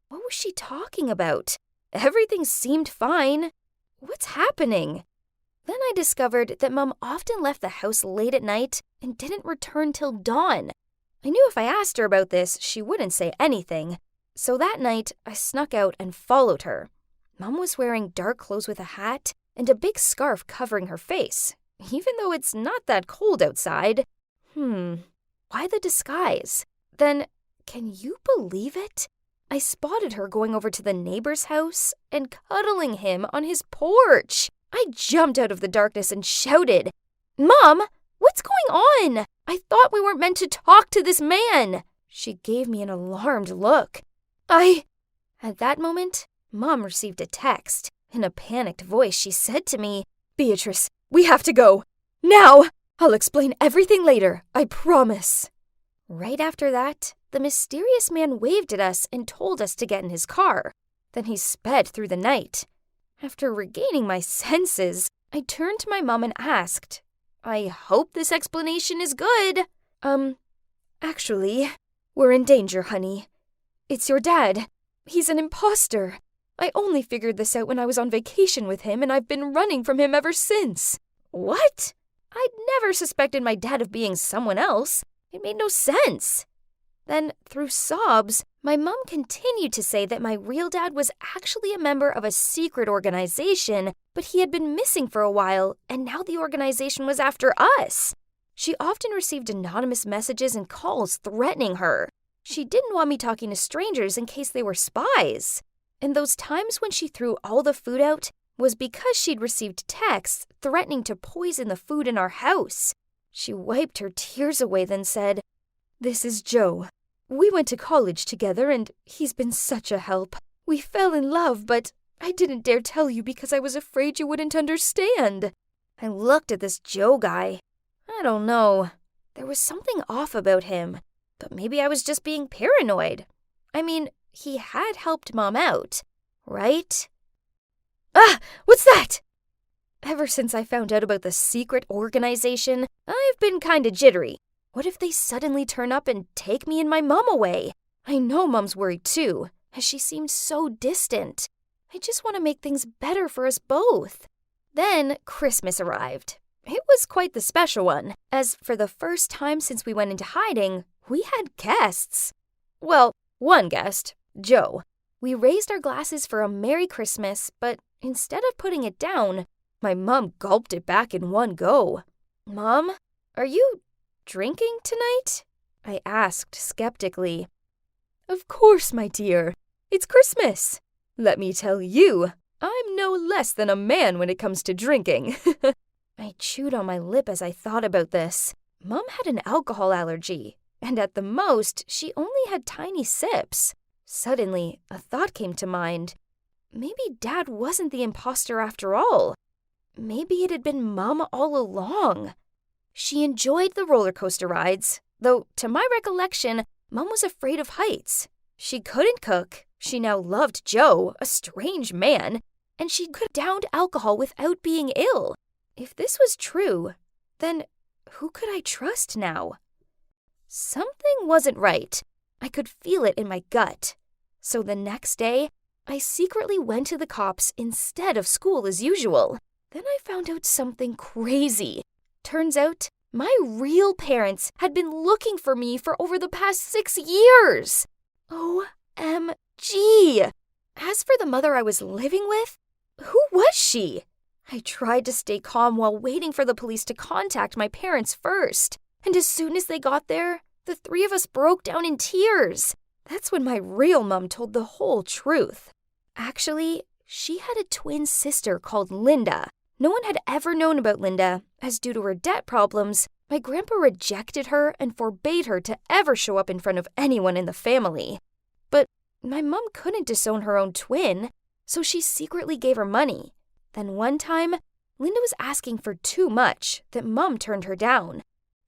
[SPEAKER 2] What was she talking about? Everything seemed fine. What's happening? Then I discovered that Mom often left the house late at night and didn't return till dawn. I knew if I asked her about this, she wouldn't say anything. So that night, I snuck out and followed her. Mom was wearing dark clothes with a hat and a big scarf covering her face, even though it's not that cold outside. Why the disguise? Then, can you believe it? I spotted her going over to the neighbor's house and cuddling him on his porch. I jumped out of the darkness and shouted, "Mom, what's going on? I thought we weren't meant to talk to this man." She gave me an alarmed look. At that moment, Mom received a text. In a panicked voice, she said to me, "Beatrice, we have to go. Now! I'll explain everything later, I promise." Right after that, the mysterious man waved at us and told us to get in his car. Then he sped through the night. After regaining my senses, I turned to my mom and asked, "I hope this explanation is good." Actually, we're in danger, honey. It's your dad. He's an imposter. I only figured this out when I was on vacation with him, and I've been running from him ever since." What? I'd never suspected my dad of being someone else. It made no sense. Then, through sobs, my mom continued to say that my real dad was actually a member of a secret organization, but he had been missing for a while, and now the organization was after us. She often received anonymous messages and calls threatening her. She didn't want me talking to strangers in case they were spies. And those times when she threw all the food out was because she'd received texts threatening to poison the food in our house. She wiped her tears away, then said, "This is Joe. We went to college together, and he's been such a help. We fell in love, but I didn't dare tell you because I was afraid you wouldn't understand." I looked at this Joe guy. I don't know. There was something off about him, but maybe I was just being paranoid. I mean, he had helped Mom out, right? What's that? Ever since I found out about the secret organization, I've been kinda jittery. What if they suddenly turn up and take me and my mom away? I know Mom's worried too, as she seemed so distant. I just want to make things better for us both. Then Christmas arrived. It was quite the special one, as for the first time since we went into hiding, we had guests. Well, one guest, Joe. We raised our glasses for a Merry Christmas, but instead of putting it down, my mom gulped it back in one go. "Mom, are you drinking tonight?" I asked skeptically. "Of course, my dear. It's Christmas. Let me tell you, I'm no less than a man when it comes to drinking." I chewed on my lip as I thought about this. Mom had an alcohol allergy, and at the most, she only had tiny sips. Suddenly, a thought came to mind. Maybe Dad wasn't the imposter after all. Maybe it had been Mom all along. She enjoyed the roller coaster rides, though to my recollection, Mom was afraid of heights. She couldn't cook. She now loved Joe, a strange man, and she could have downed alcohol without being ill. If this was true, then who could I trust now? Something wasn't right. I could feel it in my gut. So the next day, I secretly went to the cops instead of school as usual. Then I found out something crazy. Turns out, my real parents had been looking for me for over the past 6 years. OMG! As for the mother I was living with, who was she? I tried to stay calm while waiting for the police to contact my parents first. And as soon as they got there, the three of us broke down in tears. That's when my real mom told the whole truth. Actually, she had a twin sister called Linda. No one had ever known about Linda, as due to her debt problems, my grandpa rejected her and forbade her to ever show up in front of anyone in the family. But my mom couldn't disown her own twin, so she secretly gave her money. Then one time, Linda was asking for too much that Mom turned her down.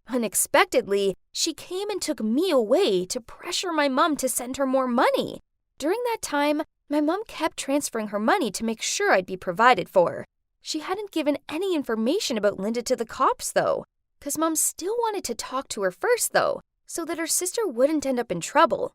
[SPEAKER 2] Unexpectedly, she came and took me away to pressure my mom to send her more money. During that time, my mom kept transferring her money to make sure I'd be provided for. She hadn't given any information about Linda to the cops, though, because Mom still wanted to talk to her first, though, so that her sister wouldn't end up in trouble.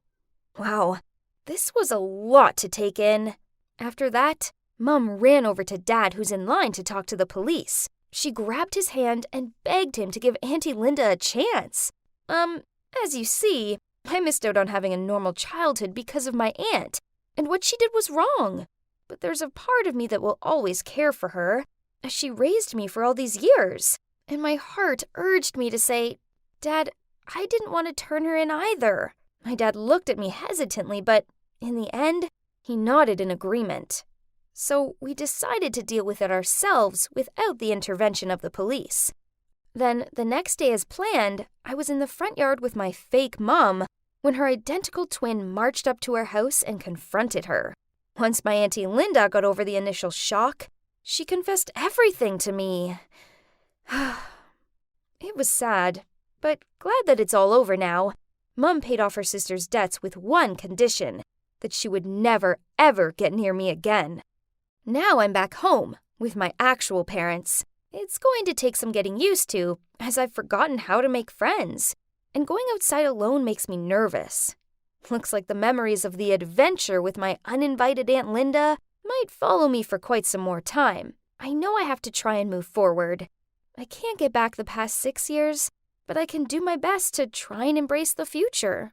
[SPEAKER 2] Wow, this was a lot to take in. After that, Mom ran over to Dad, who's in line to talk to the police. She grabbed his hand and begged him to give Auntie Linda a chance. As you see, I missed out on having a normal childhood because of my aunt, and what she did was wrong. But there's a part of me that will always care for her, as she raised me for all these years. And my heart urged me to say, "Dad, I didn't want to turn her in either." My dad looked at me hesitantly, but In the end, he nodded in agreement. So we decided to deal with it ourselves without the intervention of the police. Then, the next day as planned, I was in the front yard with my fake mom when her identical twin marched up to her house and confronted her. Once my Auntie Linda got over the initial shock, she confessed everything to me. It was sad, but glad that it's all over now. Mom paid off her sister's debts with one condition, that she would never, ever get near me again. Now I'm back home with my actual parents. It's going to take some getting used to, as I've forgotten how to make friends, and going outside alone makes me nervous. Looks like the memories of the adventure with my uninvited Aunt Linda might follow me for quite some more time. I know I have to try and move forward. I can't get back the past 6 years, but I can do my best to try and embrace the future.